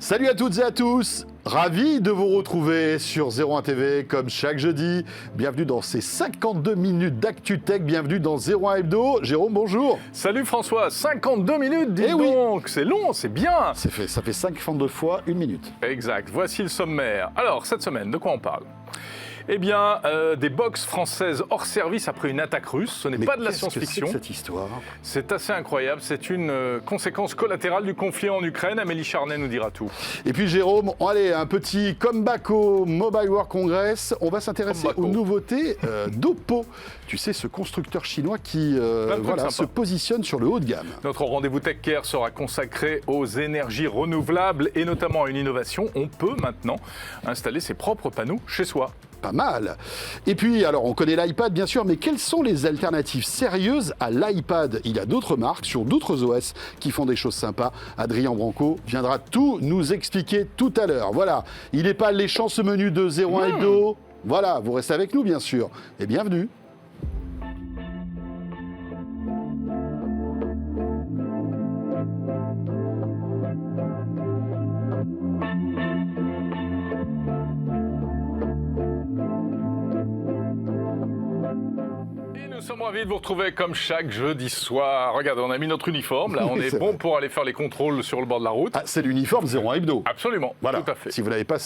Salut à toutes et à tous, ravi de vous retrouver sur 01 TV comme chaque jeudi. Bienvenue dans ces 52 minutes d'actu tech, bienvenue dans 01 Hebdo. Jérôme, bonjour. Salut François, 52 minutes, dis Eh oui. donc, c'est long, c'est bien. Ça fait 52 fois 1 minute. Exact, voici le sommaire. Alors, cette semaine, de quoi on parle ? Eh bien, des box françaises hors service après une attaque russe. Ce n'est pas de la science-fiction. C'est cette histoire. C'est assez incroyable. C'est une conséquence collatérale du conflit en Ukraine. Amélie Charnet nous dira tout. Et puis Jérôme, allez, un petit comeback au Mobile World Congress. On va s'intéresser aux nouveautés d'Oppo. Tu sais, ce constructeur chinois qui se positionne sur le haut de gamme. Notre rendez-vous Tech Care sera consacré aux énergies renouvelables et notamment à une innovation. On peut maintenant installer ses propres panneaux chez soi. Pas mal. Et puis, alors, on connaît l'iPad, bien sûr, mais quelles sont les alternatives sérieuses à l'iPad ? Il y a d'autres marques sur d'autres OS qui font des choses sympas. Adrien Branco viendra tout nous expliquer tout à l'heure. Voilà, il n'est pas alléchant ce menu de 01 Hebdo. Voilà, vous restez avec nous, bien sûr. Et bienvenue. Nous sommes ravis de vous retrouver comme chaque jeudi soir. Regardez, on a mis notre uniforme, là, on est bon pour aller faire les contrôles sur le bord de la route. Ah, c'est l'uniforme 01 Hebdo. Absolument, voilà. Tout à fait. Si vous n'avez pas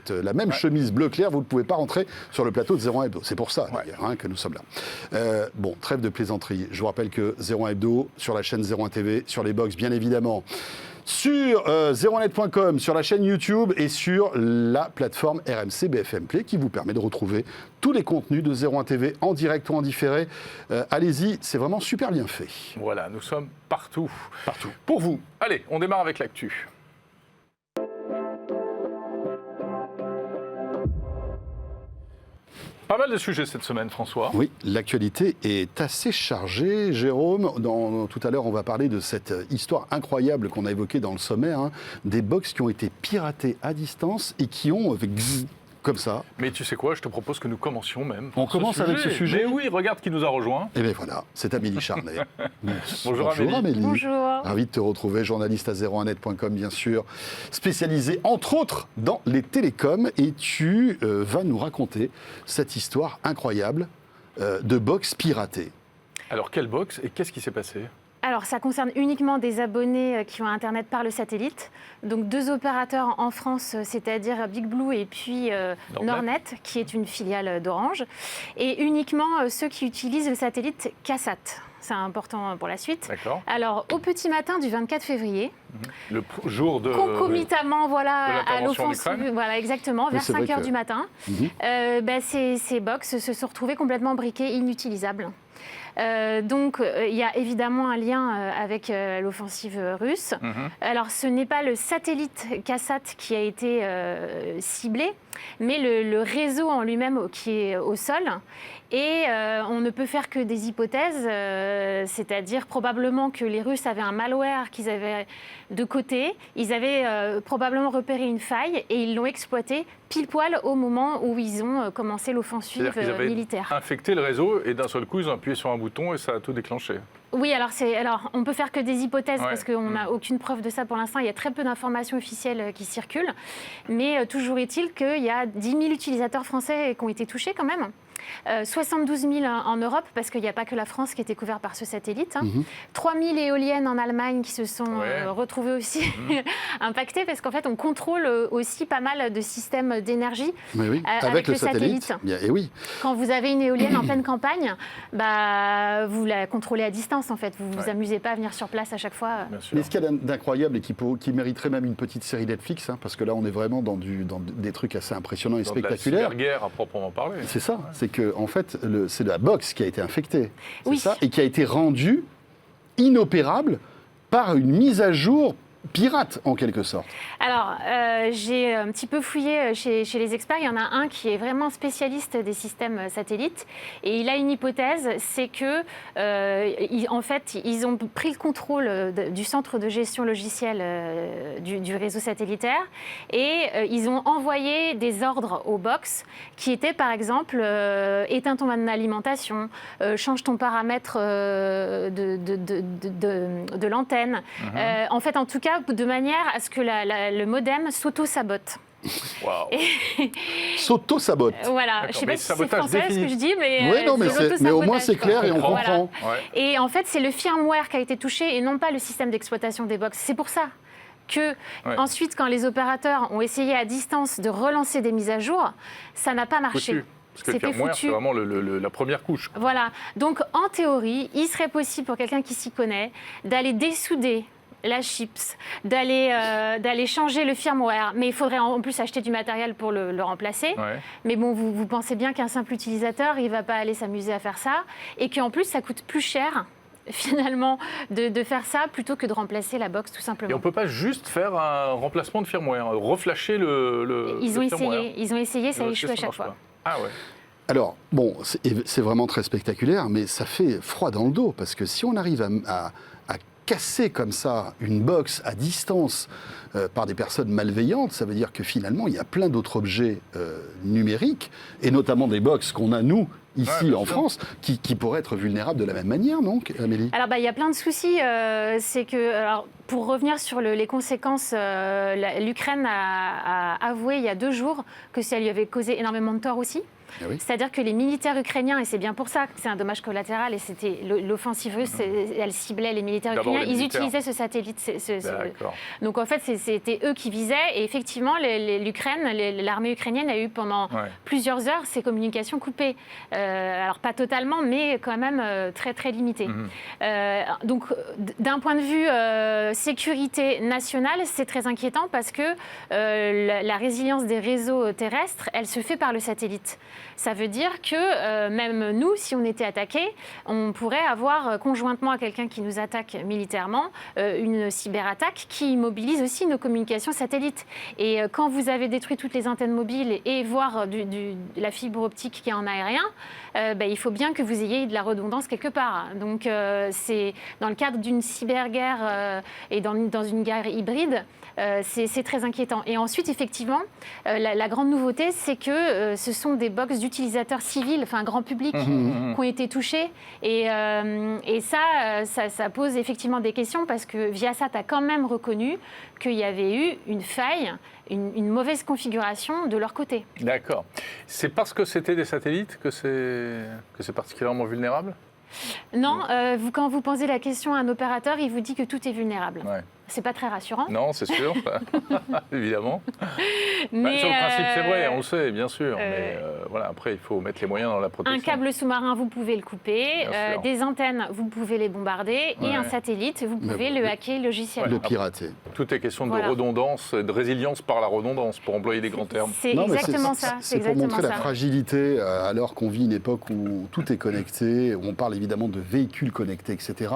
la même chemise bleu clair, vous ne pouvez pas rentrer sur le plateau de 01 Hebdo. C'est pour ça, d'ailleurs, que nous sommes là. Bon, trêve de plaisanterie. Je vous rappelle que 01 Hebdo, sur la chaîne 01 TV, sur les box, bien évidemment, sur 01net.com, sur la chaîne YouTube et sur la plateforme RMC BFM Play qui vous permet de retrouver tous les contenus de 01 TV en direct ou en différé. Allez-y, c'est vraiment super bien fait. Voilà, nous sommes partout. Partout. Pour vous. Allez, on démarre avec l'actu. Pas mal de sujets cette semaine, François. Oui, l'actualité est assez chargée, Jérôme. Tout à l'heure, on va parler de cette histoire incroyable qu'on a évoquée dans le sommaire, des box qui ont été piratées à distance et qui ont, comme ça. Mais tu sais quoi, je te propose que nous commencions même. On commence avec ce sujet. Mais oui, regarde qui nous a rejoints. Et bien voilà, c'est Amélie Charnet. Bonjour Amélie. Bonjour. Ravi de te retrouver, journaliste à 01net.com bien sûr, spécialisé entre autres dans les télécoms. Et tu vas nous raconter cette histoire incroyable de box piratée. Alors quelle box et qu'est-ce qui s'est passé ? Alors, ça concerne uniquement des abonnés qui ont Internet par le satellite. Donc, 2 opérateurs en France, c'est-à-dire Big Blue et puis Nornet, qui est une filiale d'Orange. Et uniquement ceux qui utilisent le satellite CASAT. C'est important pour la suite. D'accord. Alors, au petit matin du 24 février, le jour de... concomitamment, à l'offensive, voilà, exactement, vers 5 h du matin, ces box se sont retrouvées complètement briquées, inutilisables. Donc, il y a évidemment un lien avec l'offensive russe. Alors, ce n'est pas le satellite CASAT qui a été ciblé, mais le réseau en lui-même qui est au sol. Et on ne peut faire que des hypothèses, c'est-à-dire probablement que les Russes avaient un malware qu'ils avaient de côté. Ils avaient probablement repéré une faille et ils l'ont exploité pile poil au moment où ils ont commencé l'offensive militaire. Infecté le réseau et d'un seul coup, ils ont appuyé sur un bouton et ça a tout déclenché. Oui, alors on peut faire que des hypothèses parce qu'on n'a aucune preuve de ça pour l'instant. Il y a très peu d'informations officielles qui circulent. Mais toujours est-il qu'il y a 10 000 utilisateurs français qui ont été touchés quand même. 72 000 en Europe, parce qu'il n'y a pas que la France qui était couverte par ce satellite. 3 000 éoliennes en Allemagne qui se sont retrouvées aussi impactées, parce qu'en fait, on contrôle aussi pas mal de systèmes d'énergie avec le satellite. Et oui. Quand vous avez une éolienne en pleine campagne, vous la contrôlez à distance, en fait. Vous ne vous amusez pas à venir sur place à chaque fois. Mais ce qu'il y a d'incroyable et qui mériterait même une petite série Netflix, parce que là, on est vraiment dans des trucs assez impressionnants et spectaculaires. C'est la cyberguerre à proprement parler. C'est ça, c'est que en fait, c'est la box qui a été infectée, oui. ça, et qui a été rendue inopérable par une mise à jour pirate, en quelque sorte. Alors, j'ai un petit peu fouillé chez les experts. Il y en a un qui est vraiment spécialiste des systèmes satellites. Et il a une hypothèse, c'est que, en fait, ils ont pris le contrôle du centre de gestion logicielle du réseau satellitaire. Et ils ont envoyé des ordres aux box qui étaient, par exemple, éteins ton alimentation, change ton paramètre de l'antenne. En fait, en tout cas, faire de manière à ce que le modem s'auto-sabote. Wow. S'auto-sabote. Voilà, je ne sais pas si c'est français ce que je dis, mais, oui, non, mais au moins c'est clair et on comprend. Voilà. Et en fait, c'est le firmware qui a été touché et non pas le système d'exploitation des box. C'est pour ça que ensuite, quand les opérateurs ont essayé à distance de relancer des mises à jour, ça n'a pas marché. Parce que le firmware, c'est vraiment la première couche. Voilà. Donc, en théorie, il serait possible pour quelqu'un qui s'y connaît d'aller dessouder la chips, d'aller changer le firmware. Mais il faudrait en plus acheter du matériel pour le remplacer. Ouais. Mais bon, vous pensez bien qu'un simple utilisateur, il ne va pas aller s'amuser à faire ça. Et qu'en plus, ça coûte plus cher finalement de faire ça plutôt que de remplacer la box tout simplement. Et on ne peut pas juste faire un remplacement de firmware, reflasher le firmware. Ils ont essayé, ça échoue à chaque fois. Ah ouais. Alors, bon, c'est vraiment très spectaculaire, mais ça fait froid dans le dos, parce que si on arrive à casser comme ça une box à distance par des personnes malveillantes, ça veut dire que finalement, il y a plein d'autres objets numériques, et notamment des box qu'on a, nous, ici en France, qui pourraient être vulnérables de la même manière, donc, Amélie? Alors, il y a plein de soucis. C'est que, alors, pour revenir sur les conséquences, l'Ukraine a avoué il y a 2 jours que ça lui avait causé énormément de tort aussi. Ah oui. C'est-à-dire que les militaires ukrainiens, et c'est bien pour ça que c'est un dommage collatéral, et c'était l'offensive russe, elle ciblait les militaires ukrainiens, ils utilisaient ce satellite. Donc en fait, c'était eux qui visaient, et effectivement, l'Ukraine, l'armée ukrainienne a eu pendant plusieurs heures ses communications coupées. Alors pas totalement, mais quand même très très limitées. Donc d'un point de vue sécurité nationale, c'est très inquiétant parce que la résilience des réseaux terrestres, elle se fait par le satellite. Ça veut dire que même nous, si on était attaqué, on pourrait avoir conjointement à quelqu'un qui nous attaque militairement une cyberattaque qui mobilise aussi nos communications satellites. Et quand vous avez détruit toutes les antennes mobiles et voire la fibre optique qui est en aérien, il faut bien que vous ayez de la redondance quelque part. Donc c'est dans le cadre d'une cyberguerre et dans une guerre hybride, c'est très inquiétant. Et ensuite, effectivement, la grande nouveauté, c'est que ce sont des box d'utilisateurs civils, enfin grand public, qui ont été touchés. Et ça pose effectivement des questions parce que Viasat a quand même reconnu qu'il y avait eu une faille, une mauvaise configuration de leur côté. D'accord. C'est parce que c'était des satellites que c'est particulièrement vulnérable ? Non, quand vous posez la question à un opérateur, il vous dit que tout est vulnérable. Ouais. C'est pas très rassurant. Non, c'est sûr, évidemment. Mais sur le principe, c'est vrai, on le sait, bien sûr. Mais voilà, après, il faut mettre les moyens dans la protection. Un câble sous-marin, vous pouvez le couper. Des antennes, vous pouvez les bombarder. Ouais. Et un satellite, vous pouvez le hacker logiciellement. Le pirater. Tout est question de redondance, de résilience par la redondance, pour employer des grands termes. C'est exactement ça. C'est pour montrer la fragilité, alors qu'on vit une époque où tout est connecté, où on parle évidemment de véhicules connectés, etc.,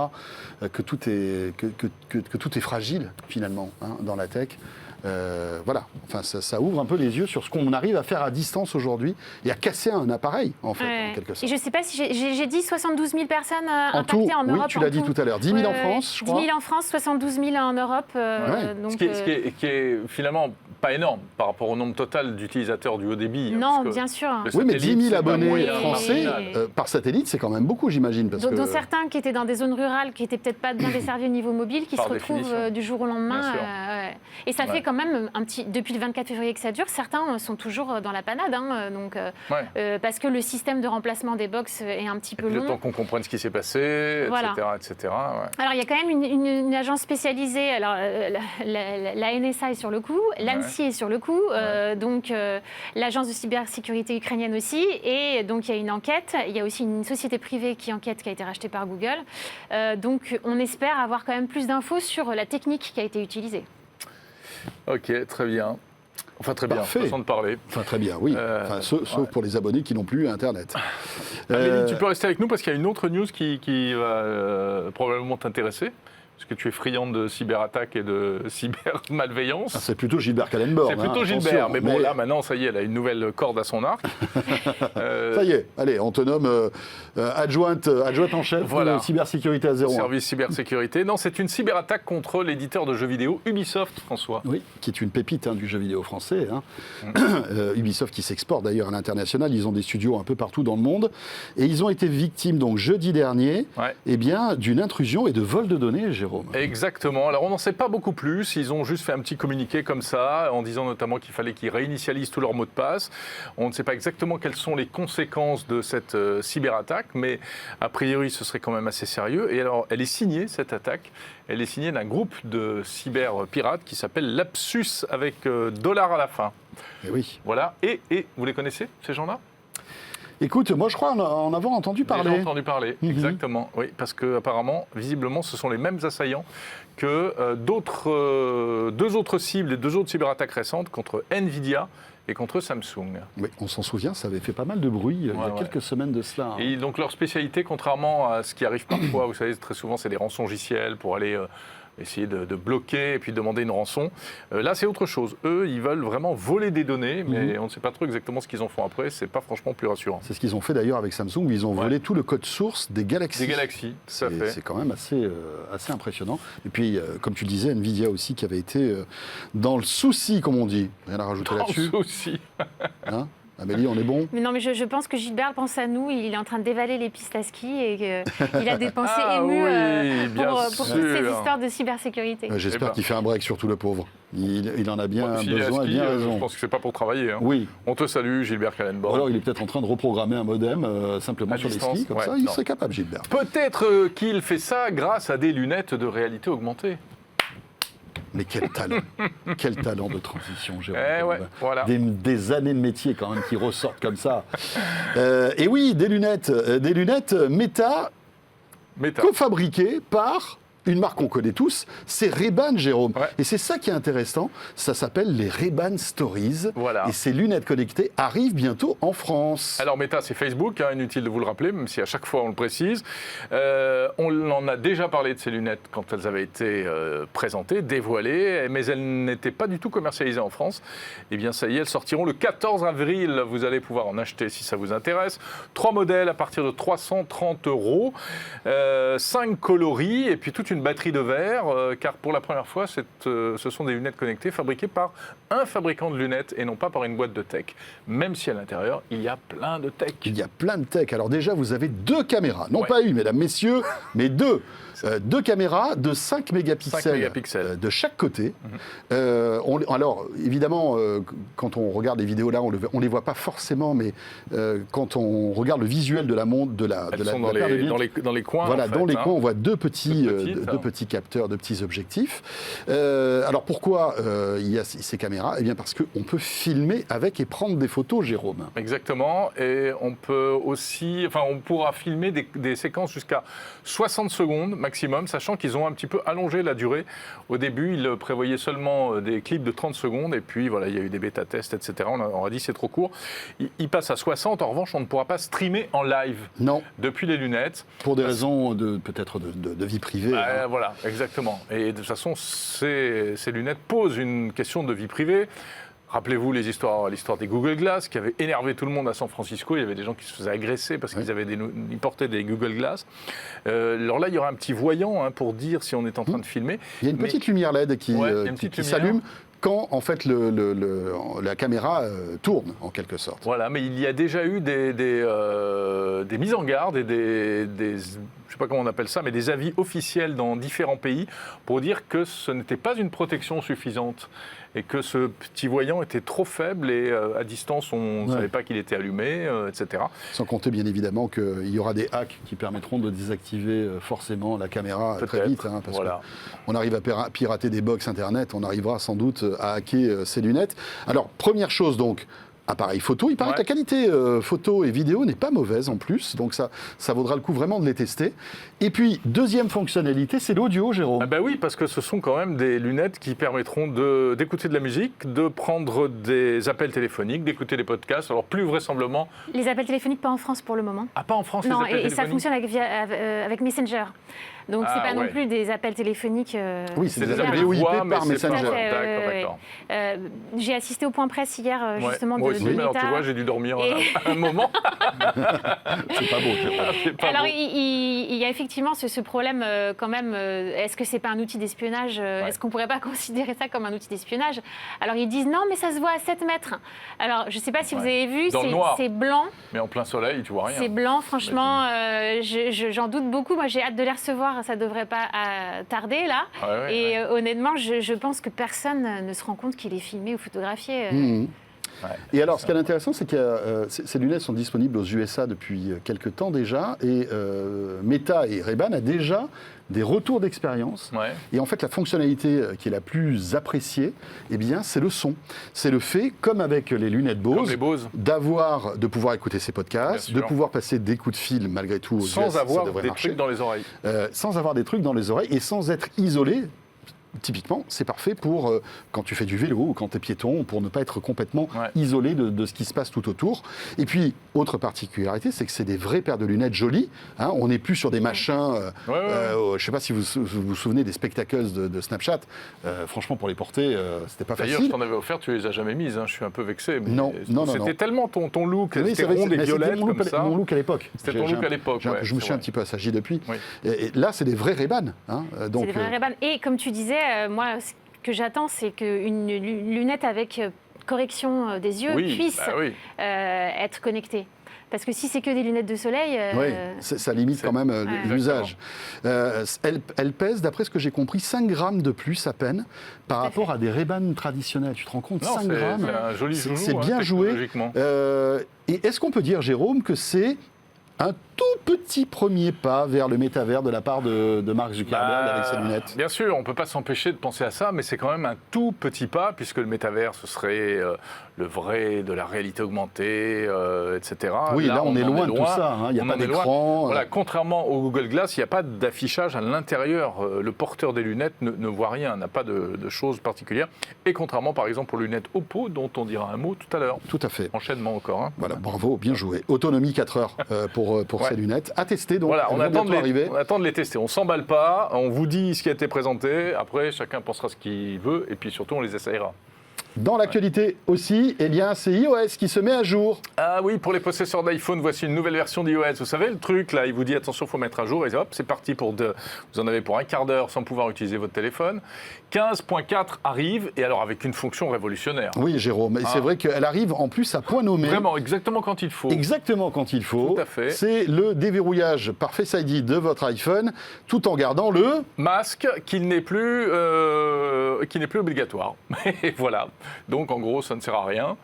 que tout est fragile, finalement, dans la tech. Voilà, enfin, ça ouvre un peu les yeux sur ce qu'on arrive à faire à distance aujourd'hui et à casser un appareil, en fait, en quelque sorte. Et je ne sais pas si j'ai dit 72 000 personnes impactées en Europe. Oui, tu l'as dit tout à l'heure. 10 000 en France, je crois. 10 000 en France, 72 000 en Europe. Donc, ce qui est finalement pas énorme par rapport au nombre total d'utilisateurs du haut débit. Non, bien sûr. Oui, mais 10 000 abonnés français par satellite, c'est quand même beaucoup, j'imagine. Dont certains qui étaient dans des zones rurales, qui n'étaient peut-être pas bien desservis au niveau mobile, qui se retrouvent du jour au lendemain. Et ça fait quand même depuis le 24 février que ça dure, certains sont toujours dans la panade, parce que le système de remplacement des box est un petit peu long. Le temps qu'on comprenne ce qui s'est passé, etc. Alors il y a quand même une agence spécialisée, alors la NSA est sur le coup, l'ANSI est sur le coup, donc l'agence de cybersécurité ukrainienne aussi, et donc il y a une enquête, il y a aussi une société privée qui enquête, qui a été rachetée par Google, donc on espère avoir quand même plus d'infos sur la technique qui a été utilisée. Ok, très bien. Enfin, très bien, façon de parler. Enfin, très bien, oui. Sauf pour les abonnés qui n'ont plus Internet. Amélie, tu peux rester avec nous parce qu'il y a une autre news qui va probablement t'intéresser. Parce que tu es friande de cyberattaques et de cybermalveillance. C'est plutôt Gilbert Kallenborn. C'est plutôt Gilbert, mais bon, là, maintenant, ça y est, elle a une nouvelle corde à son arc. Ça y est, allez, on te nomme adjointe en chef de cybersécurité à 01. Service cybersécurité. Non, c'est une cyberattaque contre l'éditeur de jeux vidéo Ubisoft, François. Oui, qui est une pépite du jeu vidéo français. Ubisoft qui s'exporte d'ailleurs à l'international. Ils ont des studios un peu partout dans le monde. Et ils ont été victimes, donc, jeudi dernier, d'une intrusion et de vol de données, Jérôme. Jérôme. Exactement. Alors, on n'en sait pas beaucoup plus. Ils ont juste fait un petit communiqué comme ça, en disant notamment qu'il fallait qu'ils réinitialisent tous leurs mots de passe. On ne sait pas exactement quelles sont les conséquences de cette cyberattaque, mais a priori, ce serait quand même assez sérieux. Et alors, elle est signée, cette attaque. Elle est signée d'un groupe de cyberpirates qui s'appelle Lapsus, avec dollar à la fin. Et oui. Voilà. Et vous les connaissez, ces gens-là ? Écoute, moi je crois en avoir entendu parler. J'ai entendu parler, exactement. Oui, parce qu'apparemment, visiblement, ce sont les mêmes assaillants que deux autres cibles et 2 autres cyberattaques récentes contre Nvidia et contre Samsung. Oui, on s'en souvient, ça avait fait pas mal de bruit il y a quelques semaines de cela. Et donc leur spécialité, contrairement à ce qui arrive parfois, vous savez, très souvent, c'est des rançongiciels pour aller essayer de bloquer et puis demander une rançon. Là, c'est autre chose. Eux, ils veulent vraiment voler des données, mais on ne sait pas trop exactement ce qu'ils en font après. C'est pas franchement plus rassurant. C'est ce qu'ils ont fait d'ailleurs avec Samsung, où ils ont volé tout le code source des Galaxy. Des Galaxy, tout à fait. C'est quand même assez impressionnant. Et puis, comme tu le disais, Nvidia aussi, qui avait été dans le souci, comme on dit. Rien à rajouter là-dessus. Dans le souci. Hein, Amélie, on est bon? Mais non, mais je pense que Gilbert pense à nous. Il est en train de dévaler les pistes à ski et qu'il a des pensées émues pour toutes ces histoires de cybersécurité. J'espère qu'il fait un break, surtout le pauvre. Il en a bien besoin et bien raison. Je pense que c'est pas pour travailler. Hein. Oui. On te salue, Gilbert Kallenborg. Ou alors il est peut-être en train de reprogrammer un modem simplement sur les skis, comme ça, il serait capable, Gilbert. Peut-être qu'il fait ça grâce à des lunettes de réalité augmentée. Mais quel talent de transition, Jérôme. Voilà. Des années de métier quand même qui ressortent comme ça. Et oui, des lunettes Meta. Co-fabriquées par une marque qu'on connaît tous, c'est Ray-Ban, Jérôme. Ouais. Et c'est ça qui est intéressant, ça s'appelle les Ray-Ban Stories. Voilà. Et ces lunettes connectées arrivent bientôt en France. Alors Meta, c'est Facebook, inutile de vous le rappeler, même si à chaque fois on le précise. On en a déjà parlé de ces lunettes quand elles avaient été présentées, dévoilées, mais elles n'étaient pas du tout commercialisées en France. Eh bien ça y est, elles sortiront le 14 avril. Vous allez pouvoir en acheter si ça vous intéresse. 3 modèles à partir de 330 €, 5 coloris et puis toute une batterie de verre, car pour la première fois, ce sont des lunettes connectées fabriquées par un fabricant de lunettes et non pas par une boîte de tech. Même si à l'intérieur, il y a plein de tech. Il y a plein de tech. Alors déjà, vous avez 2 caméras. Non pas une, mesdames, messieurs, mais 2. 2 caméras de 5 mégapixels, de chaque côté. Alors, évidemment, quand on regarde les vidéos là, on ne les voit pas forcément, mais quand on regarde le visuel de la montre, dans les coins. Voilà, dans les coins, on voit deux petits capteurs, 2 petits objectifs. Alors pourquoi il y a ces caméras? Eh bien parce qu'on peut filmer avec et prendre des photos, Jérôme. Exactement, et on peut aussi, on pourra filmer des séquences jusqu'à 60 secondes maximum, sachant qu'ils ont un petit peu allongé la durée. Au début, ils prévoyaient seulement des clips de 30 secondes, et puis voilà, il y a eu des bêta-tests, etc. On a dit c'est trop court. Ils passent à 60, en revanche, on ne pourra pas streamer en live. Non. Depuis les lunettes. Pour des raisons peut-être de vie privée. Voilà, exactement. Et de toute façon, ces lunettes posent une question de vie privée. Rappelez-vous l'histoire des Google Glass qui avait énervé tout le monde à San Francisco. Il y avait des gens qui se faisaient agresser parce qu'ils portaient des Google Glass. Alors là, il y aura un petit voyant pour dire si on est en train de filmer. Il y a une petite lumière LED qui s'allume quand en fait la caméra tourne en quelque sorte. Voilà, mais il y a déjà eu des mises en garde et des je ne sais pas comment on appelle ça, mais des avis officiels dans différents pays pour dire que ce n'était pas une protection suffisante et que ce petit voyant était trop faible et à distance on ne savait pas qu'il était allumé, etc. Sans compter bien évidemment qu'il y aura des hacks qui permettront de désactiver forcément la caméra très vite, parce qu'on arrive à pirater des box internet, on arrivera sans doute à hacker ces lunettes. Alors première chose donc, appareil photo, il paraît que la qualité photo et vidéo n'est pas mauvaise en plus, donc ça vaudra le coup vraiment de les tester. Et puis, deuxième fonctionnalité, c'est l'audio, Jérôme. Oui, parce que ce sont quand même des lunettes qui permettront d'écouter de la musique, de prendre des appels téléphoniques, d'écouter des podcasts, alors plus vraisemblablement... Les appels téléphoniques, pas en France pour le moment. Ah, pas en France, non, les appels téléphoniques. Non, et ça fonctionne avec Messenger. Donc, c'est pas non plus des appels téléphoniques... oui, c'est des appels VoIP par Messenger. D'accord. J'ai assisté au point presse hier, justement, de Meta. Alors, tu vois, j'ai dû dormir un moment. C'est pas beau. Alors, il y a effectivement ce problème quand même. Est-ce que c'est pas un outil d'espionnage? Est-ce qu'on pourrait pas considérer ça comme un outil d'espionnage? Alors, ils disent non, mais ça se voit à 7 mètres. Alors, je sais pas si vous avez vu, c'est blanc. Mais en plein soleil, tu vois rien. C'est blanc, franchement, j'en doute beaucoup. Moi, j'ai hâte de les recevoir ça ne devrait pas tarder là. Honnêtement, je pense que personne ne se rend compte qu'il est filmé ou photographié. Et alors, ce qui est intéressant, c'est que ces lunettes sont disponibles aux USA depuis quelques temps déjà, et Meta et Ray-Ban a déjà des retours d'expérience. Et en fait, la fonctionnalité qui est la plus appréciée, eh bien, c'est le son. C'est le fait, comme avec les lunettes Bose, de pouvoir écouter ses podcasts, de pouvoir passer des coups de fil malgré tout aux US, sans avoir des trucs dans les oreilles. Sans avoir des trucs dans les oreilles et sans être isolé. Typiquement, c'est parfait pour quand tu fais du vélo ou quand tu es piéton, pour ne pas être complètement isolé de ce qui se passe tout autour. Et puis, autre particularité, c'est que c'est des vraies paires de lunettes jolies. Hein, on n'est plus sur des machins... je ne sais pas si vous vous souvenez des spectacles de Snapchat. Franchement, pour les porter, c'était pas facile. D'ailleurs, je t'en avais offert, tu les as jamais mises. Hein, je suis un peu vexé. Mais non. C'était tellement ton look, oui, c'était rond et violette comme ça. Mon look à l'époque. C'était ton look à l'époque. Je me suis un petit peu assagi depuis. Et là, c'est des vrais Ray-Ban. Hein, c'est des vrais Ray-Ban. Et comme tu disais, moi, ce que j'attends, c'est qu'une lunette avec correction des yeux puisse être connectée. Parce que si c'est que des lunettes de soleil... ça limite quand même l'usage. Elle pèse, d'après ce que j'ai compris, 5 grammes de plus à peine par rapport à des Ray-Ban traditionnels. Tu te rends compte, 5 grammes, c'est un joli joujou, c'est bien joué. Et est-ce qu'on peut dire, Jérôme, que c'est un tout petit premier pas vers le métavers de la part de Mark Zuckerberg avec ses lunettes? Bien sûr, on ne peut pas s'empêcher de penser à ça, mais c'est quand même un tout petit pas, puisque le métavers, ce serait le vrai de la réalité augmentée, etc. Oui, là on est loin de tout ça. Il n'y a pas d'écran. Voilà, contrairement au Google Glass, il n'y a pas d'affichage à l'intérieur. Le porteur des lunettes ne voit rien, n'a pas de choses particulières. Et contrairement, par exemple, aux lunettes Oppo, dont on dira un mot tout à l'heure. Tout à fait. Enchaînement encore. Hein. Voilà, bravo, bien joué. Autonomie 4 heures pour ces lunettes. À tester, donc. Voilà, on attend de les tester. On ne s'emballe pas, on vous dit ce qui a été présenté. Après, chacun pensera ce qu'il veut, et puis surtout, on les essayera. Dans l'actualité aussi, eh bien, c'est iOS qui se met à jour. Ah oui, pour les possesseurs d'iPhone, voici une nouvelle version d'iOS. Vous savez, le truc, là, il vous dit, attention, il faut mettre à jour. Et hop, c'est parti vous en avez pour un quart d'heure sans pouvoir utiliser votre téléphone. 15.4 arrive, et alors avec une fonction révolutionnaire. Oui, Jérôme, et c'est vrai qu'elle arrive en plus à point nommé. Vraiment, exactement quand il faut. Exactement quand il faut. Tout à fait. C'est le déverrouillage par Face ID de votre iPhone, tout en gardant le... masque qui n'est plus obligatoire. Et voilà. Donc, en gros, ça ne sert à rien.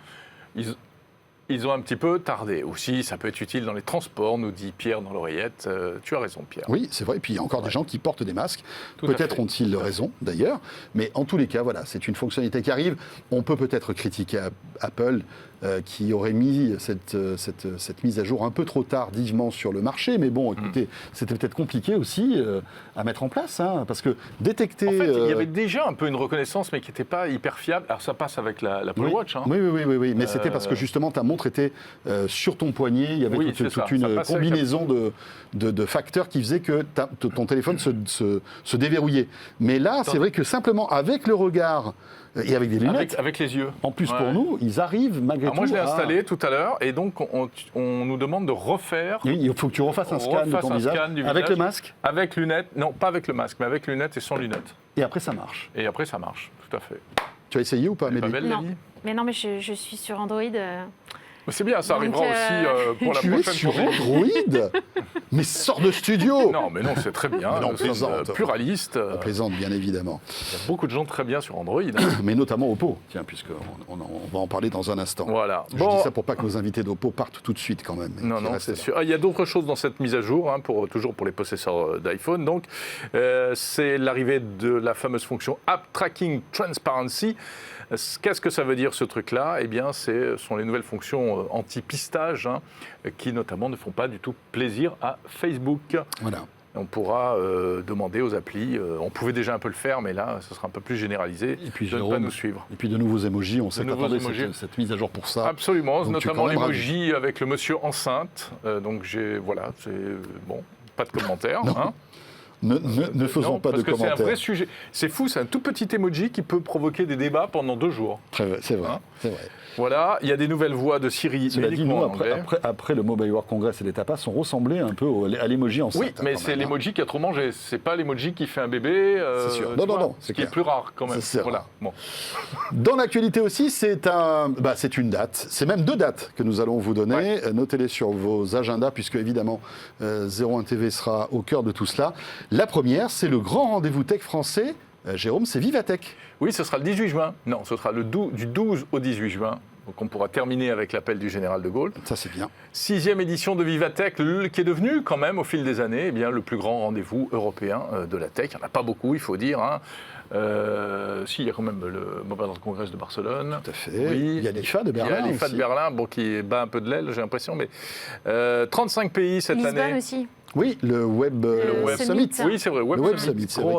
Ils ont un petit peu tardé. Aussi, ça peut être utile dans les transports, nous dit Pierre dans l'oreillette. Tu as raison, Pierre. Oui, c'est vrai. Et puis, il y a encore des gens qui portent des masques. Peut-être ont-ils raison, d'ailleurs. Mais en tous les cas, voilà, c'est une fonctionnalité qui arrive. On peut peut-être critiquer Apple qui aurait mis cette mise à jour un peu trop tardivement sur le marché. Mais bon, écoutez, c'était peut-être compliqué aussi à mettre en place. Hein, parce que détecter... En fait, il y avait déjà un peu une reconnaissance, mais qui n'était pas hyper fiable. Alors, ça passe avec l'Apple Watch. Hein. Oui. Mais c'était parce que, justement, ta montre était sur ton poignet. Il y avait toute une combinaison de facteurs qui faisaient que ton téléphone se déverrouillait. Mais là, c'est vrai que simplement avec le regard et avec des lunettes, avec les yeux. En plus pour nous, ils arrivent malgré tout. Moi, je l'ai installé tout à l'heure et donc on nous demande de refaire. Oui, il faut que tu refasses un scan de ton visage avec le masque. Avec lunettes, non, pas avec le masque, mais avec lunettes et sans lunettes. Et après, ça marche. Tout à fait. Tu as essayé ou pas, Amélie? Non, mais je suis sur Android. C'est bien, ça arrivera aussi pour la prochaine fois. Tu es sur Android? Mais sors de studio! Non, mais non, c'est très bien. C'est pluraliste. On plaisante, bien évidemment. Il y a beaucoup de gens très bien sur Android. Mais notamment Oppo, tiens, puisqu'on va en parler dans un instant. Voilà. Je dis ça pour pas que nos invités d'Oppo partent tout de suite quand même. Non, c'est sûr. Il y a d'autres choses dans cette mise à jour, toujours pour les possesseurs d'iPhone. Donc, c'est l'arrivée de la fameuse fonction App Tracking Transparency. Qu'est-ce que ça veut dire ce truc-là? Eh bien, ce sont les nouvelles fonctions anti-pistage qui notamment ne font pas du tout plaisir à Facebook. Voilà. On pourra demander aux applis, on pouvait déjà un peu le faire, mais là, ce sera un peu plus généralisé, et puis, de ne pas nous suivre. Et puis de nouveaux emojis, on s'est attendé cette mise à jour pour ça. Absolument, donc, notamment l'emoji avec le monsieur enceinte. Donc, c'est bon, pas de commentaires. Ne faisons pas de commentaires. C'est un vrai sujet. C'est fou, c'est un tout petit emoji qui peut provoquer des débats pendant 2 jours. C'est vrai. Voilà, il y a des nouvelles voix de Siri. Cela dit, nous, après le Mobile World Congress et les tapas, on ressemblait un peu à l'emoji enceinte. Oui, mais c'est l'emoji qui a trop mangé. C'est pas l'emoji qui fait un bébé. C'est sûr. Non. Ce qui est plus rare quand même. Voilà. Bon. Dans l'actualité aussi, c'est une date. C'est même 2 dates que nous allons vous donner. Notez-les sur vos agendas, puisque évidemment, 01 TV sera au cœur de tout cela. La première, c'est le grand rendez-vous tech français. Jérôme, c'est Vivatech. Oui, ce sera le 18 juin. Non, ce sera du 12 au 18 juin. Donc on pourra terminer avec l'appel du général de Gaulle. Ça, c'est bien. 6e édition de Vivatech, qui est devenue quand même, au fil des années, le plus grand rendez-vous européen de la tech. Il n'y en a pas beaucoup, il faut dire. Si, il y a quand même le Mobile World Congress de Barcelone. Tout à fait. Oui. Il y a l'IFA de Berlin. Il y a l'IFA de Berlin, qui bat un peu de l'aile, j'ai l'impression. Mais 35 pays cette Lisbonne année. Aussi. Oui, le Web Summit. Oui, c'est vrai. Le Web Summit, c'est vrai,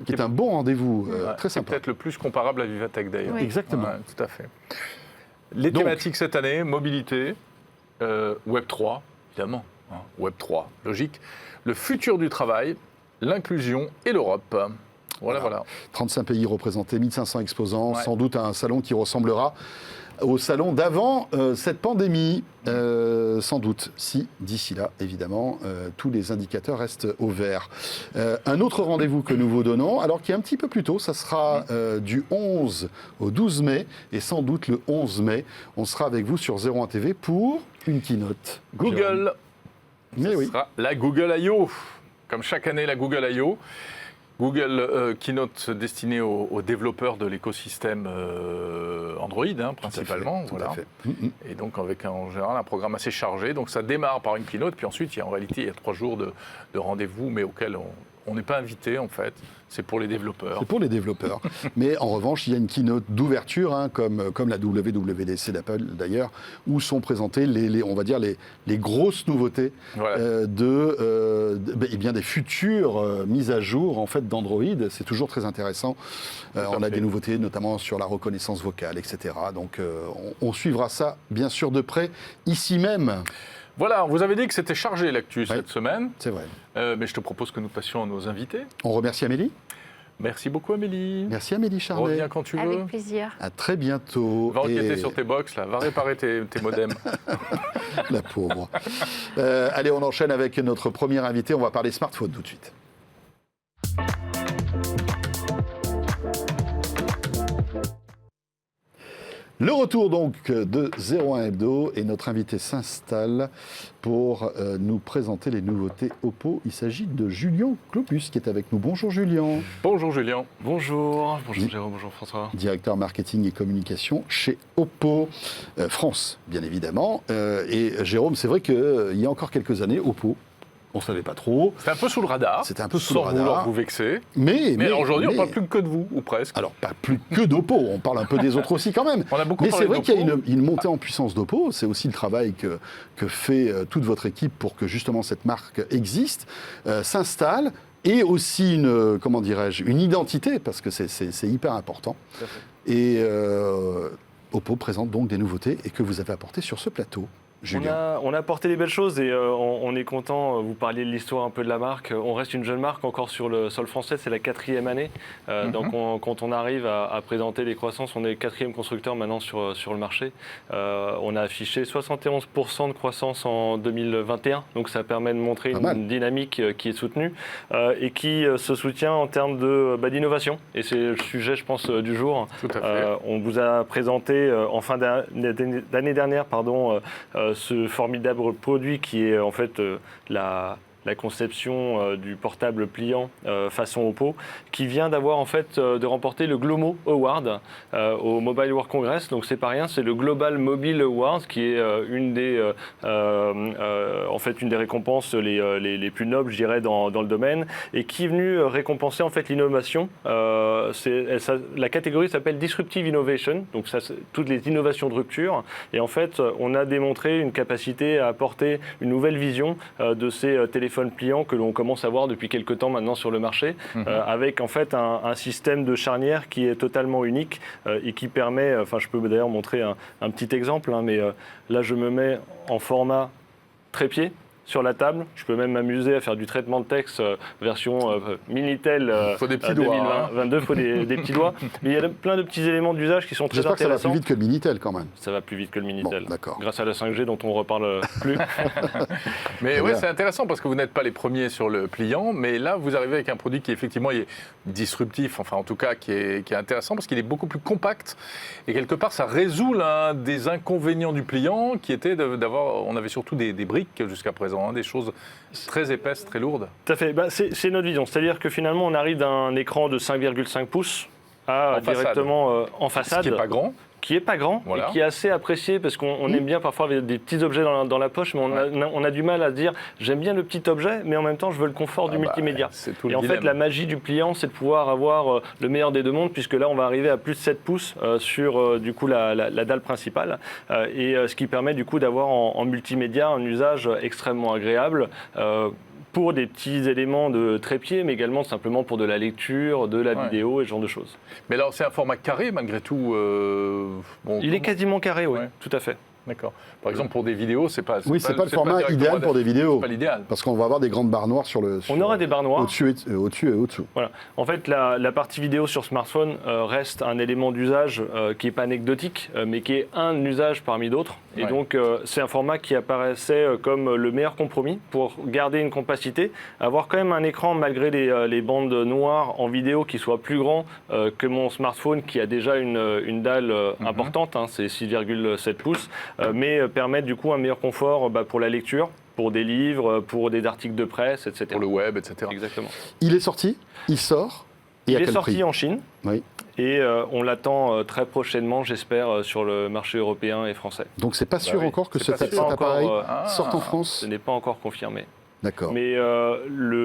qui est un bon rendez-vous, très sympa. Peut-être le plus comparable à Vivatech d'ailleurs. Oui. Exactement. Ouais, tout à fait. Les thématiques cette année, mobilité, Web 3, évidemment. Web 3, logique. Le futur du travail, l'inclusion et l'Europe. Voilà. 35 pays représentés, 1500 exposants, sans doute un salon qui ressemblera au salon d'avant cette pandémie, sans doute, si d'ici là, évidemment, tous les indicateurs restent au vert. Un autre rendez-vous que nous vous donnons, alors qui est un petit peu plus tôt, ça sera du 11 au 12 mai, et sans doute le 11 mai, on sera avec vous sur 01 TV pour une keynote. Google, ce sera la Google I.O., comme chaque année la Google I.O., Google Keynote destinée aux développeurs de l'écosystème Android, principalement. Tout à fait. Et donc avec en général un programme assez chargé. Donc ça démarre par une keynote, puis ensuite en réalité il y a 3 jours de rendez-vous, mais auxquels on n'est pas invité en fait. C'est pour les développeurs. C'est pour les développeurs. Mais en revanche, il y a une keynote d'ouverture, comme la WWDC d'Apple d'ailleurs, où sont présentées on va dire les grosses nouveautés des futures mises à jour en fait d'Android. C'est toujours très intéressant. On a des nouveautés, notamment sur la reconnaissance vocale, etc. Donc on suivra ça bien sûr de près ici même. Voilà, on vous avait dit que c'était chargé l'actu cette semaine. C'est vrai. Mais je te propose que nous passions à nos invités. On remercie Amélie. Merci beaucoup Amélie. Merci Amélie Charlet. Reviens quand tu veux. Avec plaisir. À très bientôt. Va enquêter sur tes box, là. Va réparer tes modems. La pauvre. Allez, on enchaîne avec notre premier invité. On va parler smartphone tout de suite. Le retour donc de 01 Hebdo et notre invité s'installe pour nous présenter les nouveautés Oppo. Il s'agit de Julien Clopus qui est avec nous. Bonjour Julien. Bonjour Julien. Bonjour Jérôme, bonjour François. Directeur marketing et communication chez Oppo France, bien évidemment. Et Jérôme, c'est vrai qu'il y a encore quelques années, Oppo, on ne savait pas trop. C'était un peu sous le radar. C'était un peu sous le radar. Sans vouloir vous vexer. Mais alors aujourd'hui, on ne parle plus que de vous, ou presque. Alors, pas plus que d'Oppo. On parle un peu des autres aussi quand même. On a beaucoup mais c'est vrai qu'il y a une montée en puissance d'Oppo. C'est aussi le travail que fait toute votre équipe pour que justement cette marque existe, s'installe. Et aussi une identité, parce que c'est hyper important. Et Oppo présente donc des nouveautés et que vous avez apportées sur ce plateau. On a apporté des belles choses et on est content. Vous parliez de l'histoire un peu de la marque. On reste une jeune marque encore sur le sol français, c'est la 4e année. Donc quand on arrive à présenter les croissances, on est 4e constructeur maintenant sur le marché. On a affiché 71% de croissance en 2021, donc ça permet de montrer une dynamique qui est soutenue et qui se soutient en termes d'innovation. Et c'est le sujet, je pense, du jour. Tout à fait. On vous a présenté en fin d'année dernière, ce formidable produit qui est en fait la conception du portable pliant façon Oppo, qui vient d'avoir en fait de remporter le GLOMO Award au Mobile World Congress. Donc c'est pas rien, c'est le Global Mobile Award qui est une des récompenses les plus nobles, je dirais, dans le domaine, et qui est venue récompenser en fait l'innovation. La catégorie s'appelle Disruptive Innovation, donc ça, c'est toutes les innovations de rupture. Et en fait, on a démontré une capacité à apporter une nouvelle vision de ces téléphones pliants que l'on commence à voir depuis quelques temps maintenant sur le marché, avec en fait un système de charnière qui est totalement unique et qui permet, je peux d'ailleurs montrer un petit exemple, mais là je me mets en format trépied sur la table. Je peux même m'amuser à faire du traitement de texte version Minitel 2022. Il faut des petits doigts. Mais il y a plein de petits éléments d'usage qui sont très intéressants. J'espère que ça va plus vite que le Minitel quand même. Ça va plus vite que le Minitel. Bon, d'accord. Grâce à la 5G dont on ne reparle plus. Mais oui, c'est intéressant parce que vous n'êtes pas les premiers sur le pliant, mais là vous arrivez avec un produit qui effectivement est disruptif, enfin en tout cas qui est intéressant parce qu'il est beaucoup plus compact et quelque part ça résout l'un des inconvénients du pliant qui était d'avoir, on avait surtout des briques jusqu'à présent présent, des choses très épaisses, très lourdes. Tout à fait, c'est notre vision. C'est-à-dire que finalement, on arrive d'un écran de 5,5 pouces à directement en façade. Ce qui n'est pas grand. Qui n'est pas grand, et qui est assez apprécié parce qu'on aime bien parfois avoir des petits objets dans la poche, mais on a du mal à se dire j'aime bien le petit objet, mais en même temps je veux le confort du multimédia. Et en fait, la magie du pliant, c'est de pouvoir avoir le meilleur des deux mondes, puisque là on va arriver à plus de 7 pouces sur du coup la dalle principale, et ce qui permet du coup d'avoir en multimédia un usage extrêmement agréable. Pour des petits éléments de trépied, mais également simplement pour de la lecture, de la vidéo et ce genre de choses. Mais alors, c'est un format carré, malgré tout Il est quasiment carré, oui, tout à fait. D'accord. Par exemple, pour des vidéos, c'est pas. Oui, c'est pas le format idéal pour des vidéos. C'est pas l'idéal. Parce qu'on va avoir des grandes barres noires sur le. On aura des barres noires. Au-dessus et au-dessous. Voilà. En fait, la partie vidéo sur smartphone reste un élément d'usage qui n'est pas anecdotique, mais qui est un usage parmi d'autres. Et donc, c'est un format qui apparaissait comme le meilleur compromis pour garder une compacité, avoir quand même un écran malgré les bandes noires en vidéo qui soit plus grand que mon smartphone qui a déjà une dalle importante, c'est 6,7 pouces. Mais permettre du coup un meilleur confort pour la lecture, pour des livres, pour des articles de presse, etc. Pour le web, etc. Exactement. Il est sorti, il sort, et il à est quel sorti prix ? en Chine, et on l'attend très prochainement, j'espère, sur le marché européen et français. Donc c'est pas sûr encore que cet appareil sorte en France ? Ce n'est pas encore confirmé. D'accord. Mais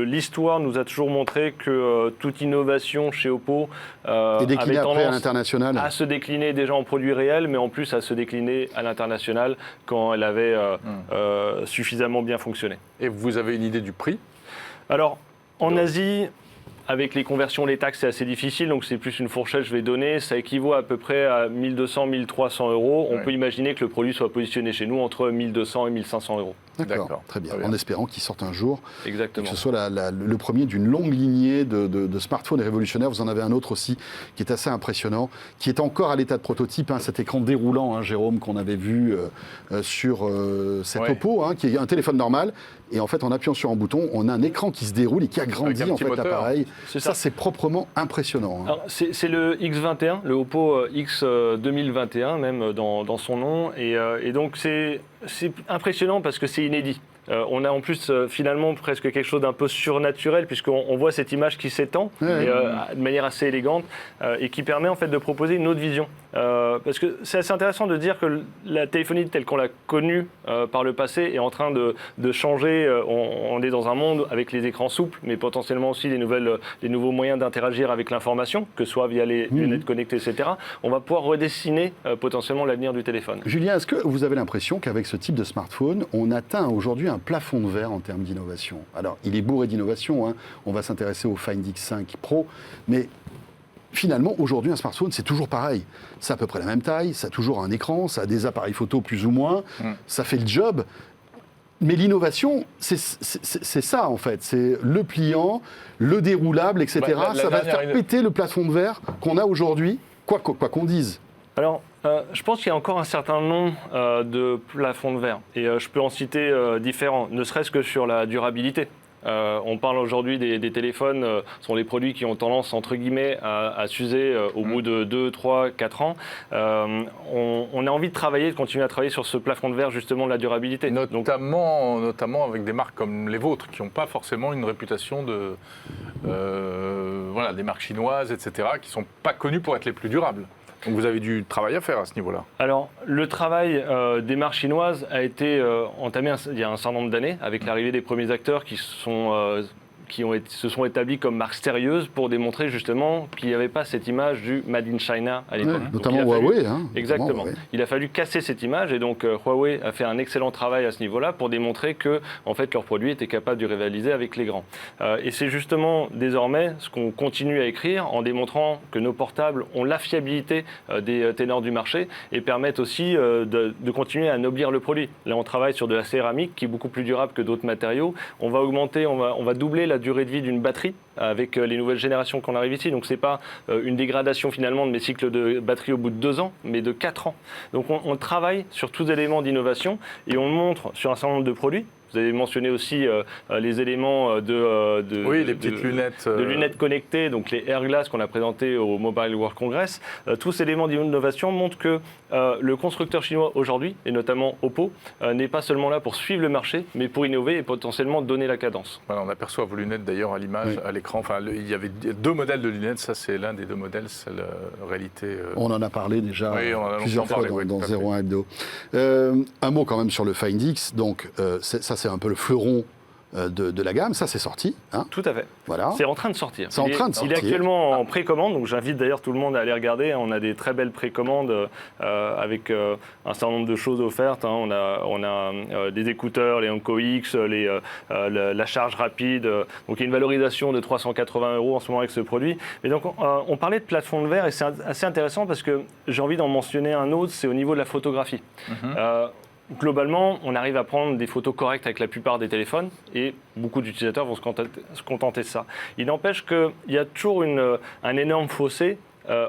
l'histoire nous a toujours montré que toute innovation chez Oppo avait après à tendance l'international à se décliner déjà en produits réels, mais en plus à se décliner à l'international quand elle avait suffisamment bien fonctionné. Et vous avez une idée du prix ? Alors, en Asie, avec les conversions, les taxes, c'est assez difficile, donc c'est plus une fourchette que je vais donner. Ça équivaut à peu près à 1 200, 1 300 euros. On peut imaginer que le produit soit positionné chez nous entre 1 200 et 1 500 euros. D'accord, très bien. En espérant qu'il sorte un jour. Exactement. Que ce soit le premier d'une longue lignée de smartphones révolutionnaires. Vous en avez un autre aussi qui est assez impressionnant, qui est encore à l'état de prototype, cet écran déroulant, Jérôme, qu'on avait vu sur cet Oppo, qui est un téléphone normal. Et en fait, en appuyant sur un bouton, on a un écran qui se déroule et qui agrandit en fait l'appareil. Ça, c'est proprement impressionnant. C'est le X21, le Oppo X 2021 même dans son nom. Et donc c'est impressionnant parce que c'est inédit. On a en plus finalement presque quelque chose d'un peu surnaturel puisqu'on voit cette image qui s'étend de manière assez élégante et qui permet en fait de proposer une autre vision. Parce que c'est assez intéressant de dire que la téléphonie telle qu'on l'a connue par le passé est en train de changer. On est dans un monde avec les écrans souples, mais potentiellement aussi les nouveaux moyens d'interagir avec l'information, que ce soit via les lunettes connectées, etc. On va pouvoir redessiner potentiellement l'avenir du téléphone. Julien, est-ce que vous avez l'impression qu'avec ce type de smartphone, on atteint aujourd'hui un plafond de verre en termes d'innovation ? Alors, il est bourré d'innovation. On va s'intéresser au Find X5 Pro, mais finalement, aujourd'hui, un smartphone, c'est toujours pareil. C'est à peu près la même taille, ça a toujours un écran, ça a des appareils photo plus ou moins, ça fait le job. Mais l'innovation, c'est ça, en fait. C'est le pliant, le déroulable, etc. Ça va faire péter le plafond de verre qu'on a aujourd'hui, quoi qu'on dise. Alors, je pense qu'il y a encore un certain nombre de plafonds de verre. Et je peux en citer différents, ne serait-ce que sur la durabilité. On parle aujourd'hui des téléphones, sont des produits qui ont tendance, entre guillemets, à s'user au bout de 2, 3, 4 ans. On a envie de continuer à travailler sur ce plafond de verre, justement, de la durabilité. Notamment avec des marques comme les vôtres, qui n'ont pas forcément une réputation des marques chinoises, etc., qui ne sont pas connues pour être les plus durables. Donc vous avez du travail à faire à ce niveau-là. Alors, le travail des marques chinoises a été entamé il y a un certain nombre d'années avec l'arrivée des premiers acteurs qui se sont établis comme marques sérieuses pour démontrer justement qu'il n'y avait pas cette image du Made in China à l'époque. Notamment Huawei. Exactement. Il a fallu casser cette image et donc Huawei a fait un excellent travail à ce niveau-là pour démontrer que en fait, leurs produits étaient capables de rivaliser avec les grands. Et c'est justement désormais ce qu'on continue à écrire en démontrant que nos portables ont la fiabilité des ténors du marché et permettent aussi de continuer à ennoblir le produit. Là, on travaille sur de la céramique qui est beaucoup plus durable que d'autres matériaux. On va doubler la durée de vie d'une batterie avec les nouvelles générations qu'on arrive ici. Donc ce n'est pas une dégradation finalement de mes cycles de batterie au bout de 2 ans, mais de 4 ans. Donc on travaille sur tous les éléments d'innovation et on montre sur un certain nombre de produits Vous avez mentionné aussi les éléments oui, les petites lunettes. De lunettes connectées, donc les Airglass qu'on a présentés au Mobile World Congress. Tous ces éléments d'innovation montrent que le constructeur chinois aujourd'hui, et notamment Oppo, n'est pas seulement là pour suivre le marché, mais pour innover et potentiellement donner la cadence. Voilà, on aperçoit vos lunettes d'ailleurs à l'image, à l'écran. Enfin, il y avait 2 modèles de lunettes, ça c'est l'un des 2 modèles, c'est la réalité. On en a parlé déjà plusieurs fois dans 01 Hebdo. Un mot quand même sur le Find X, donc ça c'est un peu le fleuron de la gamme, ça c'est sorti. Hein, tout à fait. Voilà. C'est en train de sortir. Il est actuellement en précommande, donc j'invite d'ailleurs tout le monde à aller regarder. On a des très belles précommandes avec un certain nombre de choses offertes. Hein. On a des écouteurs, les Onco X, la charge rapide. Donc il y a une valorisation de 380 € en ce moment avec ce produit. Et donc on parlait de plafond de verre et c'est assez intéressant parce que j'ai envie d'en mentionner un autre, c'est au niveau de la photographie. Globalement, on arrive à prendre des photos correctes avec la plupart des téléphones et beaucoup d'utilisateurs vont se contenter de ça. Il n'empêche qu'il y a toujours un énorme fossé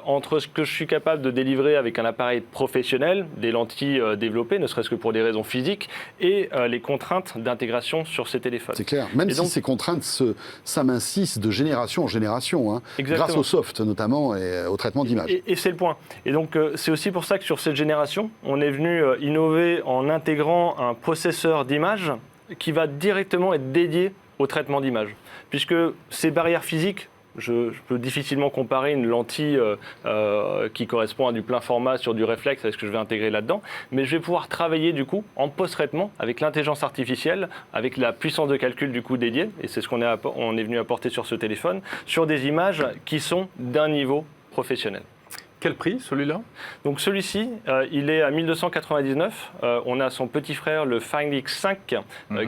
entre ce que je suis capable de délivrer avec un appareil professionnel, des lentilles développées, ne serait-ce que pour des raisons physiques, et les contraintes d'intégration sur ces téléphones. C'est clair, même si ces contraintes s'amincissent de génération en génération, hein, grâce au soft notamment et au traitement d'image. Et c'est le point. Et donc c'est aussi pour ça que sur cette génération, on est venu innover en intégrant un processeur d'image qui va directement être dédié au traitement d'image. Puisque ces barrières physiques, je peux difficilement comparer une lentille qui correspond à du plein format sur du réflexe avec ce que je vais intégrer là-dedans, mais je vais pouvoir travailler du coup en post-traitement avec l'intelligence artificielle, avec la puissance de calcul du coup dédiée, et c'est ce qu'on est venu apporter sur ce téléphone, sur des images qui sont d'un niveau professionnel. Quel prix, celui-là ? Donc celui-ci, il est à 1299. On a son petit frère, le Find X5,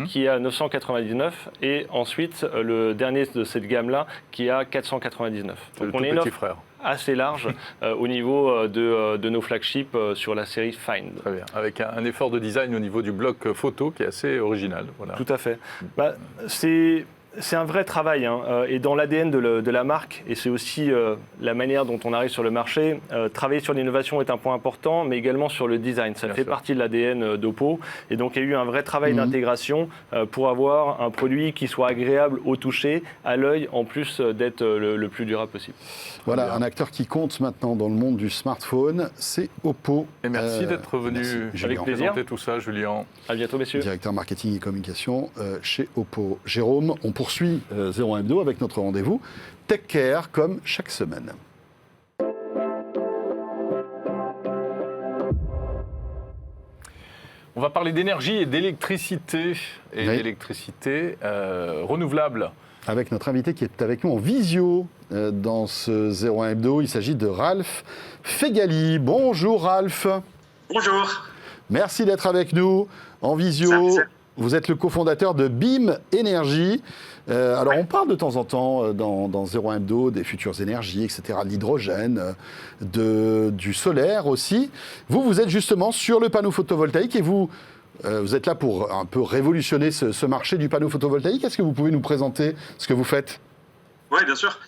qui est à 999. Et ensuite, le dernier de cette gamme-là, qui est à 499. Donc on est une offre assez large au niveau de nos flagships sur la série Find. Très bien. Avec un effort de design au niveau du bloc photo qui est assez original. Voilà. Tout à fait. C'est un vrai travail, hein, et dans l'ADN de la marque, et c'est aussi la manière dont on arrive sur le marché. Travailler sur l'innovation est un point important, mais également sur le design. Ça fait partie de l'ADN d'Oppo, et donc il y a eu un vrai travail d'intégration pour avoir un produit qui soit agréable au toucher, à l'œil, en plus d'être le plus durable possible. Voilà, un acteur qui compte maintenant dans le monde du smartphone, c'est Oppo. Et merci d'être venu avec plaisir. Présenter tout ça, Julien. À bientôt, messieurs. Directeur marketing et communication chez Oppo. Jérôme, on poursuit 01 Hebdo avec notre rendez-vous Tech Care comme chaque semaine. On va parler d'énergie et d'électricité d'électricité renouvelable. Avec notre invité qui est avec nous en visio dans ce 01 Hebdo. Il s'agit de Ralph Fegali. Bonjour Ralph. Bonjour. Merci d'être avec nous en visio. Vous êtes le cofondateur de Beam Energy. Alors on parle de temps en temps dans 01 Hebdo des futures énergies, etc., de l'hydrogène, du solaire aussi. Vous êtes justement sur le panneau photovoltaïque et vous êtes là pour un peu révolutionner ce marché du panneau photovoltaïque. Est-ce que vous pouvez nous présenter ce que vous faites ? Oui, bien sûr.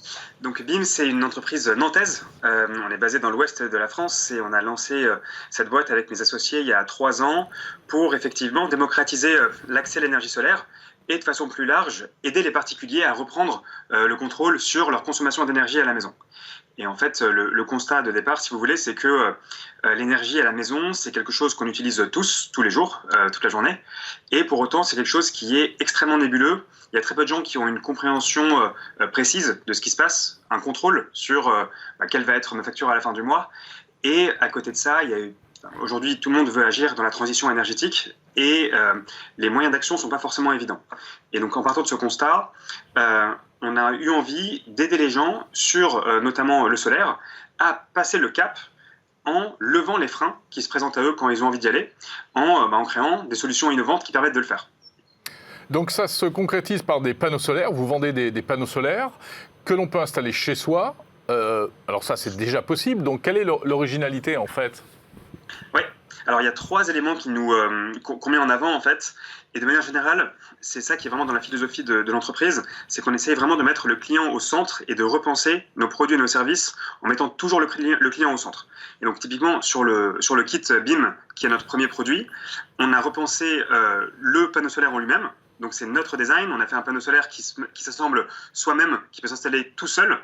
Donc Beam, c'est une entreprise nantaise. On est basé dans l'ouest de la France et on a lancé cette boîte avec mes associés il y a 3 ans pour effectivement démocratiser l'accès à l'énergie solaire et de façon plus large, aider les particuliers à reprendre le contrôle sur leur consommation d'énergie à la maison. Et en fait, le constat de départ, si vous voulez, c'est que l'énergie à la maison, c'est quelque chose qu'on utilise tous les jours, toute la journée. Et pour autant, c'est quelque chose qui est extrêmement nébuleux. Il y a très peu de gens qui ont une compréhension précise de ce qui se passe, un contrôle sur quelle va être ma facture à la fin du mois. Et à côté de ça, aujourd'hui, tout le monde veut agir dans la transition énergétique et les moyens d'action ne sont pas forcément évidents. Et donc, en partant de ce constat, on a eu envie d'aider les gens sur notamment le solaire à passer le cap en levant les freins qui se présentent à eux quand ils ont envie d'y aller, en créant des solutions innovantes qui permettent de le faire. Donc ça se concrétise par des panneaux solaires. Vous vendez des panneaux solaires que l'on peut installer chez soi. Alors ça, c'est déjà possible. Donc quelle est l'originalité en fait ? Oui. Alors, il y a 3 éléments qu'on met en avant, en fait. Et de manière générale, c'est ça qui est vraiment dans la philosophie de l'entreprise, c'est qu'on essaye vraiment de mettre le client au centre et de repenser nos produits et nos services en mettant toujours le client au centre. Et donc, typiquement, sur le kit BIM, qui est notre premier produit, on a repensé le panneau solaire en lui-même. Donc c'est notre design, on a fait un panneau solaire qui s'assemble soi-même, qui peut s'installer tout seul.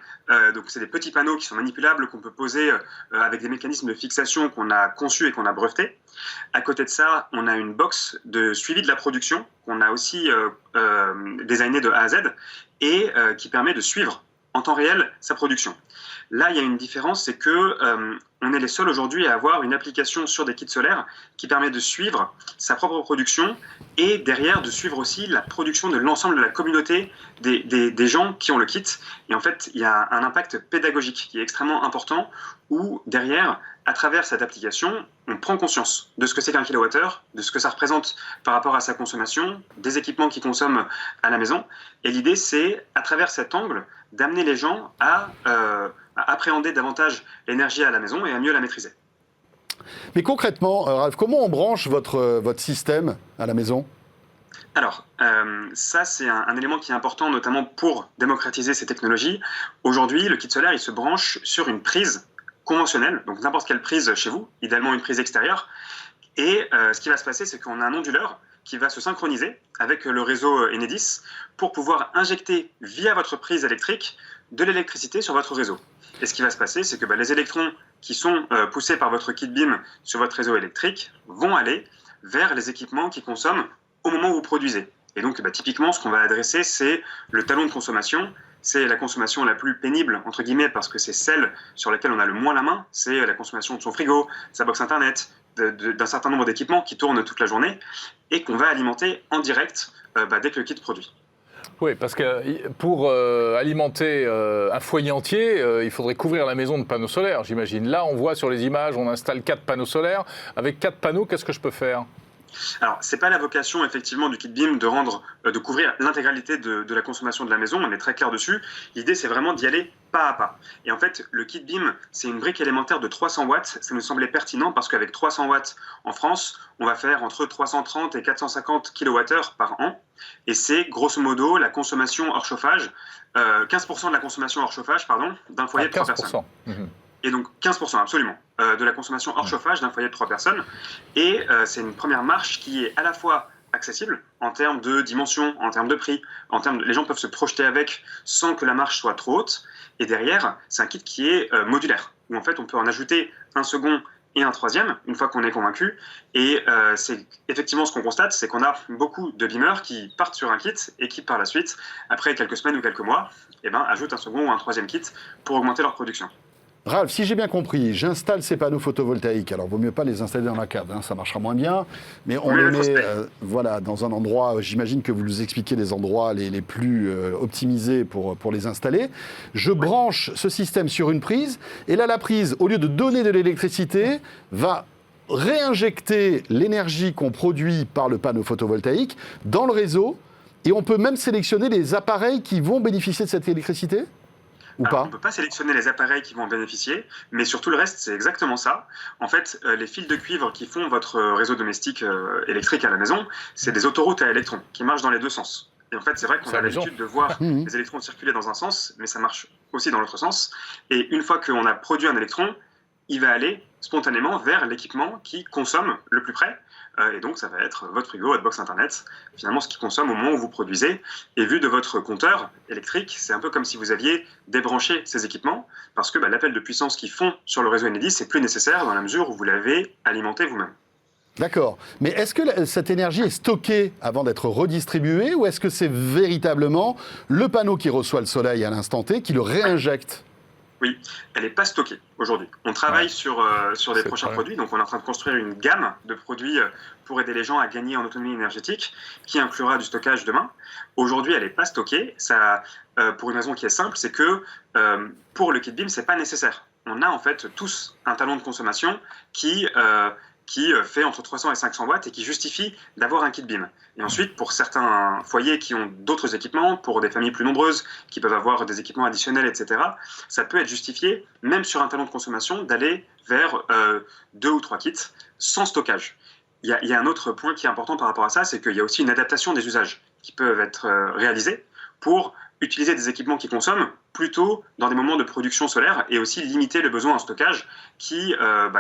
Donc c'est des petits panneaux qui sont manipulables, qu'on peut poser avec des mécanismes de fixation qu'on a conçus et qu'on a brevetés. À côté de ça, on a une box de suivi de la production qu'on a aussi designée de A à Z et qui permet de suivre en temps réel sa production. Là, il y a une différence, c'est que on est les seuls aujourd'hui à avoir une application sur des kits solaires qui permet de suivre sa propre production et derrière de suivre aussi la production de l'ensemble de la communauté des gens qui ont le kit. Et en fait, il y a un impact pédagogique qui est extrêmement important où derrière, à travers cette application, on prend conscience de ce que c'est qu'un kilowattheure, de ce que ça représente par rapport à sa consommation, des équipements qu'il consomme à la maison. Et l'idée, c'est, à travers cet angle, d'amener les gens à appréhender davantage l'énergie à la maison et à mieux la maîtriser. Mais concrètement, Ralph, comment on branche votre système à la maison ? Alors, ça, c'est un élément qui est important, notamment pour démocratiser ces technologies. Aujourd'hui, le kit solaire, il se branche sur une prise conventionnelle, donc n'importe quelle prise chez vous, idéalement une prise extérieure. Et ce qui va se passer, c'est qu'on a un onduleur qui va se synchroniser avec le réseau Enedis pour pouvoir injecter via votre prise électrique de l'électricité sur votre réseau. Et ce qui va se passer, c'est que les électrons qui sont poussés par votre kit BIM sur votre réseau électrique vont aller vers les équipements qui consomment au moment où vous produisez. Et donc, typiquement, ce qu'on va adresser, c'est le talon de consommation. C'est la consommation la plus pénible, entre guillemets, parce que c'est celle sur laquelle on a le moins la main. C'est la consommation de son frigo, sa box Internet, d'un certain nombre d'équipements qui tournent toute la journée et qu'on va alimenter en direct dès que le kit produit. Oui, parce que pour alimenter un foyer entier, il faudrait couvrir la maison de panneaux solaires, j'imagine. Là, on voit sur les images, on installe 4 panneaux solaires. Avec 4 panneaux, qu'est-ce que je peux faire ? Alors, c'est pas la vocation effectivement du kit BIM de couvrir l'intégralité de la consommation de la maison, on est très clair dessus. L'idée, c'est vraiment d'y aller pas à pas. Et en fait, le kit BIM, c'est une brique élémentaire de 300 watts. Ça nous semblait pertinent parce qu'avec 300 watts en France, on va faire entre 330 et 450 kWh par an. Et c'est grosso modo la consommation hors chauffage, 15% de la consommation hors chauffage, d'un foyer de 3 personnes. Et donc 15%, absolument, de la consommation hors chauffage d'un foyer de 3 personnes. Et c'est une première marche qui est à la fois accessible en termes de dimension, en termes de prix, les gens peuvent se projeter avec sans que la marche soit trop haute. Et derrière, c'est un kit qui est modulaire, où en fait on peut en ajouter un second et un troisième, une fois qu'on est convaincu. Et c'est effectivement ce qu'on constate, c'est qu'on a beaucoup de BIMers qui partent sur un kit et qui par la suite, après quelques semaines ou quelques mois, ajoutent un second ou un troisième kit pour augmenter leur production. Ralph, si j'ai bien compris, j'installe ces panneaux photovoltaïques. Alors, il vaut mieux pas les installer dans la cave, ça marchera moins bien. Mais on les met dans un endroit, j'imagine que vous nous expliquez les endroits les plus optimisés pour les installer. Je branche ce système sur une prise, et là, la prise, au lieu de donner de l'électricité, va réinjecter l'énergie qu'on produit par le panneau photovoltaïque dans le réseau, et on peut même sélectionner les appareils qui vont bénéficier de cette électricité ? Alors, on ne peut pas sélectionner les appareils qui vont en bénéficier, mais sur tout le reste, c'est exactement ça. En fait, les fils de cuivre qui font votre réseau domestique électrique à la maison, c'est des autoroutes à électrons qui marchent dans les deux sens. Et en fait, c'est vrai qu'on a l'habitude de voir les électrons circuler dans un sens, mais ça marche aussi dans l'autre sens. Et une fois qu'on a produit un électron, il va aller spontanément vers l'équipement qui consomme le plus près. Et donc, ça va être votre frigo, votre box Internet, finalement ce qui consomme au moment où vous produisez. Et vu de votre compteur électrique, c'est un peu comme si vous aviez débranché ces équipements, parce que l'appel de puissance qu'ils font sur le réseau Enedis, c'est plus nécessaire dans la mesure où vous l'avez alimenté vous-même. D'accord. Mais est-ce que cette énergie est stockée avant d'être redistribuée, ou est-ce que c'est véritablement le panneau qui reçoit le soleil à l'instant T qui le réinjecte ? Oui, elle n'est pas stockée aujourd'hui. On travaille sur des prochains produits, donc on est en train de construire une gamme de produits pour aider les gens à gagner en autonomie énergétique, qui inclura du stockage demain. Aujourd'hui, elle n'est pas stockée, ça, pour une raison qui est simple, c'est que pour le kit BIM, ce n'est pas nécessaire. On a en fait tous un talon de consommation qui qui fait entre 300 et 500 watts et qui justifie d'avoir un kit BIM. Et ensuite, pour certains foyers qui ont d'autres équipements, pour des familles plus nombreuses qui peuvent avoir des équipements additionnels, etc., ça peut être justifié, même sur un talon de consommation, d'aller vers 2 ou 3 kits sans stockage. Il y a un autre point qui est important par rapport à ça, c'est qu'il y a aussi une adaptation des usages qui peuvent être réalisés pour utiliser des équipements qui consomment plutôt dans des moments de production solaire et aussi limiter le besoin en stockage qui,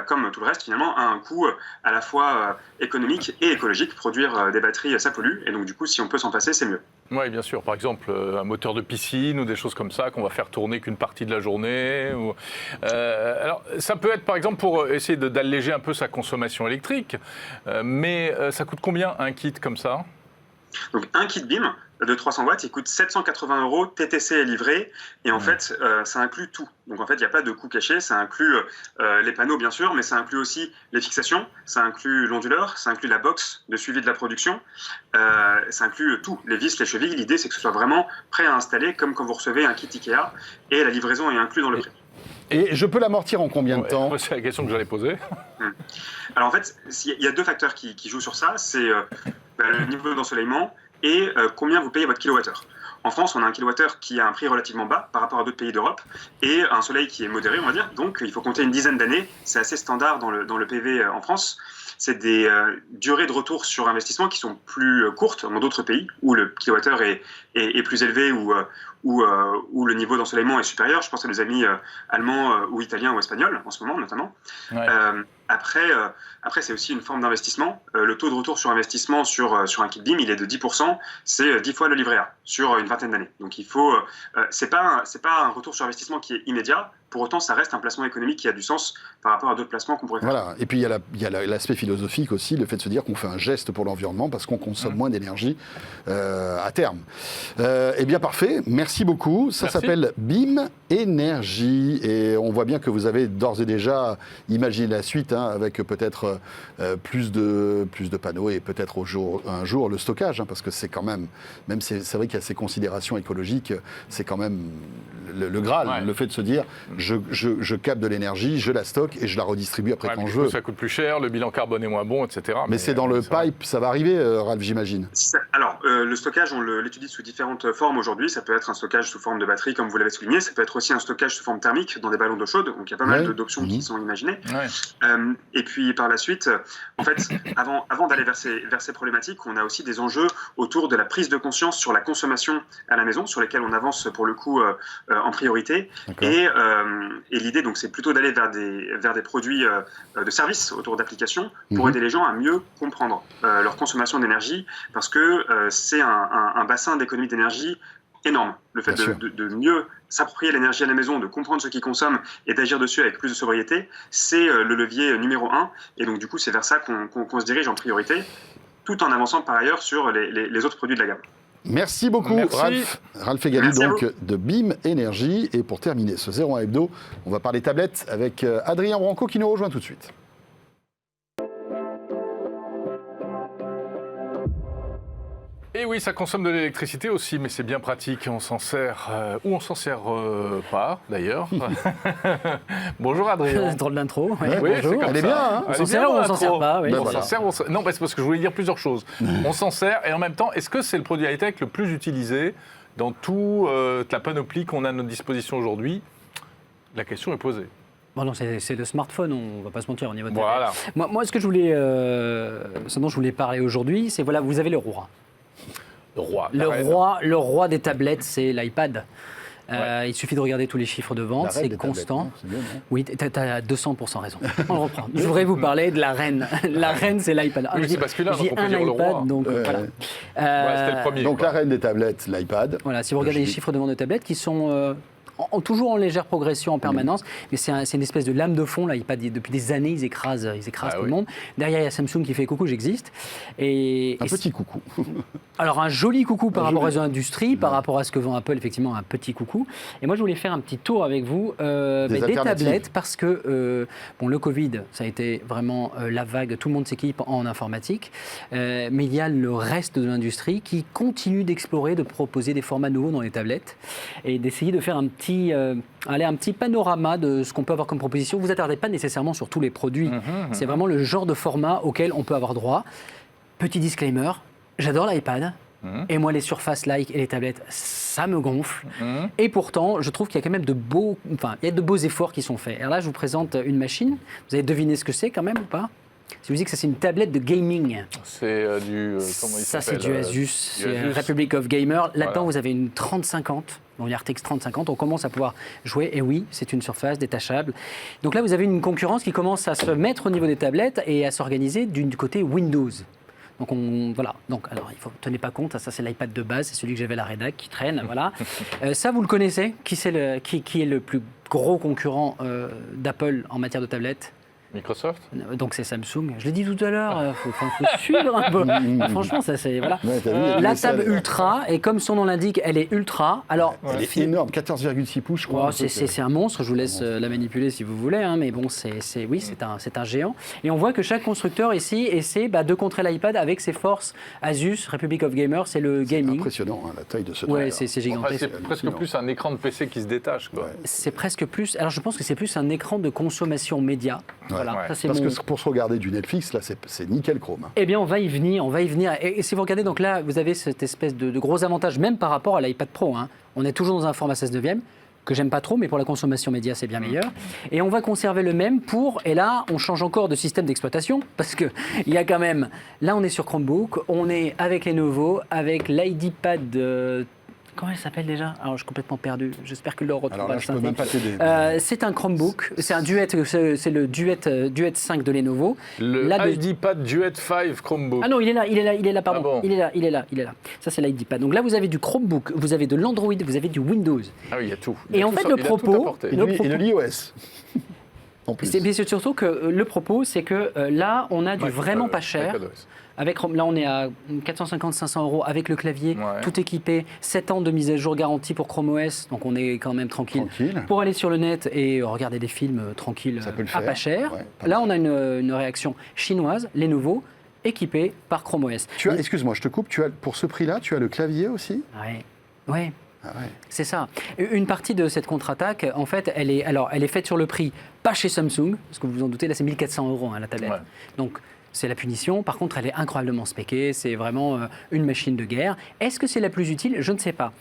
comme tout le reste finalement, a un coût à la fois économique et écologique. Produire des batteries, ça pollue et donc du coup, si on peut s'en passer, c'est mieux. Oui, bien sûr. Par exemple, un moteur de piscine ou des choses comme ça qu'on va faire tourner qu'une partie de la journée. Alors, ça peut être par exemple pour essayer d'alléger un peu sa consommation électrique, mais ça coûte combien un kit comme ça ? Donc un kit BIM de 300 watts, il coûte 780 € TTC et livré, et en fait, ça inclut tout. Donc en fait, il n'y a pas de coût caché, ça inclut les panneaux bien sûr, mais ça inclut aussi les fixations, ça inclut l'onduleur, ça inclut la box de suivi de la production, ça inclut tout, les vis, les chevilles. L'idée, c'est que ce soit vraiment prêt à installer, comme quand vous recevez un kit Ikea, et la livraison est inclue dans le prix. Et je peux l'amortir en combien de temps ? C'est la question que j'allais poser. Alors en fait, il y a deux facteurs qui jouent sur ça, c'est le niveau d'ensoleillement et combien vous payez votre kilowattheure. En France, on a un kilowattheure qui a un prix relativement bas par rapport à d'autres pays d'Europe et un soleil qui est modéré, on va dire. Donc, il faut compter une dizaine d'années. C'est assez standard dans le PV en France. C'est des durées de retour sur investissement qui sont plus courtes dans d'autres pays où le kilowattheure est plus élevé où le niveau d'ensoleillement est supérieur. Je pense à nos amis allemands ou italiens ou espagnols en ce moment notamment. Ouais. Après, c'est aussi une forme d'investissement. Le taux de retour sur investissement sur un kit BIM, il est de 10%. C'est 10 fois le livret A sur une vingtaine d'années. Donc il faut, c'est pas un retour sur investissement qui est immédiat. Pour autant, ça reste un placement économique qui a du sens par rapport à d'autres placements qu'on pourrait faire. Voilà. Et puis il y a l'aspect philosophique aussi, le fait de se dire qu'on fait un geste pour l'environnement parce qu'on consomme moins d'énergie à terme. Eh bien parfait, merci beaucoup. Ça s'appelle BIM Énergie et on voit bien que vous avez d'ores et déjà imaginé la suite avec peut-être plus de panneaux et peut-être un jour le stockage, parce que c'est quand même c'est vrai qu'il y a ces considérations écologiques, c'est quand même le Graal, le fait de se dire je capte de l'énergie, je la stocke et je la redistribue après quand je veux. Ça coûte plus cher, le bilan carbone est moins bon, etc. Mais c'est dans le pipe, ça va arriver, Ralph, j'imagine. Alors, le stockage, on l'étudie sous différentes formes aujourd'hui. Ça peut être un stockage sous forme de batterie, comme vous l'avez souligné. Ça peut être aussi un stockage sous forme thermique dans des ballons d'eau chaude. Donc, il y a pas mal d'options qui sont imaginées. Et puis, par la suite, en fait, avant d'aller vers ces problématiques, on a aussi des enjeux autour de la prise de conscience sur la consommation à la maison, sur lesquels on avance pour le coup en priorité. Et l'idée, donc, c'est plutôt d'aller vers des produits de services autour d'applications pour aider les gens à mieux comprendre leur consommation d'énergie, parce que c'est un bassin d'économie d'énergie énorme. Le fait de mieux s'approprier l'énergie à la maison, de comprendre ce qu'ils consomment et d'agir dessus avec plus de sobriété, c'est le levier numéro 1. Et donc, du coup, c'est vers ça qu'on se dirige en priorité, tout en avançant par ailleurs sur les autres produits de la gamme. Merci beaucoup, Ralph Egali, donc de BIM Énergie. Et pour terminer ce 01 Hebdo, on va parler tablettes avec Adrien Branco qui nous rejoint tout de suite. Et oui, ça consomme de l'électricité aussi, mais c'est bien pratique. On s'en sert, ou on s'en sert pas, d'ailleurs. Bonjour Adrien. Drôle d'intro. Oui, bonjour. Elle est bien, hein. On s'en sert ou on s'en sert pas, oui. Non, c'est parce que je voulais dire plusieurs choses. On s'en sert, et en même temps, est-ce que c'est le produit high-tech le plus utilisé dans toute la panoplie qu'on a à notre disposition aujourd'hui? La question est posée. Bon non, c'est le smartphone, on va pas se mentir, au niveau de voilà. Moi, ce dont je voulais parler aujourd'hui, c'est voilà, vous avez le roi. Le roi des tablettes, c'est l'iPad. Il suffit de regarder tous les chiffres de vente, c'est constant. C'est bien, oui, tu as 200% raison. On le reprend. Je voudrais vous parler de la reine. La reine, c'est l'iPad. Oui, c'est parce que là, j'ai un iPad, donc voilà. C'était le premier. Donc la reine des tablettes, l'iPad. Voilà, si vous regardez les chiffres de vente de tablettes qui sont toujours en légère progression en permanence, mais c'est une espèce de lame de fond, l'iPad. Depuis des années, ils écrasent tout le monde. Derrière, il y a Samsung qui fait coucou, j'existe. Un petit coucou. Alors, un joli coucou par rapport aux industries, par rapport à ce que vend Apple, effectivement, un petit coucou. Et moi, je voulais faire un petit tour avec vous des tablettes, parce que le Covid, ça a été vraiment la vague, tout le monde s'équipe en informatique, mais il y a le reste de l'industrie qui continue d'explorer, de proposer des formats nouveaux dans les tablettes et d'essayer de faire un petit petit panorama de ce qu'on peut avoir comme proposition. Vous attardez pas nécessairement sur tous les produits. C'est vraiment le genre de format auquel on peut avoir droit. Petit disclaimer, j'adore l'iPad. Et moi, les Surface Like et les tablettes, ça me gonfle. Et pourtant, je trouve qu'il y a quand même de beaux efforts qui sont faits. Alors là, je vous présente une machine. Vous avez deviné ce que c'est quand même ou pas? Si je vous dis que ça, c'est une tablette de gaming. C'est du... comment il ça, c'est s'appelle, du Asus, Republic of Gamer. Là-dedans, vous avez une 3050, donc une RTX 3050. On commence à pouvoir jouer. Et oui, c'est une surface détachable. Donc là, vous avez une concurrence qui commence à se mettre au niveau des tablettes et à s'organiser du côté Windows. Donc voilà. Donc alors il faut tenez pas compte. Ça c'est l'iPad de base, c'est celui que j'avais à la rédac qui traîne. Voilà. Ça vous le connaissez. Qui est le plus gros concurrent d'Apple en matière de tablettes? Microsoft. Donc c'est Samsung. Je l'ai dit tout à l'heure. Faut suivre un peu. Franchement, ça c'est voilà. Ouais, la table Ultra et comme son nom l'indique, elle est ultra. Alors elle est énorme, 14,6 pouces, je crois. C'est un monstre. Je vous laisse la manipuler si vous voulez. Hein, mais bon, c'est un géant. Et on voit que chaque constructeur ici essaie de contrer l'iPad avec ses forces. Asus, Republic of Gamer, c'est le gaming. C'est impressionnant la taille de ce truc. Ouais, c'est gigantesque. C'est presque plus un écran de PC qui se détache, quoi. C'est presque plus. Alors je pense que c'est plus un écran de consommation média. Voilà, ça, parce que pour se regarder du Netflix, là, c'est nickel chrome. Eh bien, on va y venir. Et si vous regardez, donc là, vous avez cette espèce de gros avantage, même par rapport à l'iPad Pro. Hein. On est toujours dans un format 16/9, que j'aime pas trop, mais pour la consommation média, c'est bien meilleur. Et on va conserver le même et là, on change encore de système d'exploitation, parce que il y a quand même, là, on est sur Chromebook, on est avec Lenovo, avec l'IDPad. Comment elle s'appelle déjà? Alors, je suis complètement perdu. J'espère que le retrouvera. Alors là, je peux même pas t'aider. C'est un Chromebook. C'est un Duet. C'est le Duet 5 de Lenovo. Le IdeaPad Duet 5 Chromebook. Ah non, il est là, pardon. Ah bon. Il est là. Ça, c'est l'IdeaPad. Donc là, vous avez du Chromebook, vous avez de l'Android, vous avez du Windows. Ah oui, il y a tout. Et en fait, le propos... Et de l'iOS. C'est surtout que le propos, c'est que là, on a du vraiment pas cher. Là, on est à 450-500 € avec le clavier, tout équipé, 7 ans de mise à jour garantie pour Chrome OS, donc on est quand même tranquille. Pour aller sur le net et regarder des films tranquilles à pas cher. Là, on a une réaction chinoise, Lenovo, équipée par Chrome OS. Excuse-moi, je te coupe, pour ce prix-là, tu as le clavier aussi? Oui. C'est ça. Une partie de cette contre-attaque, en fait, elle est faite sur le prix, pas chez Samsung, parce que vous vous en doutez, là c'est 1400 € la tablette. Donc c'est la punition. Par contre, elle est incroyablement spéquée. C'est vraiment une machine de guerre. Est-ce que c'est la plus utile? Je ne sais pas.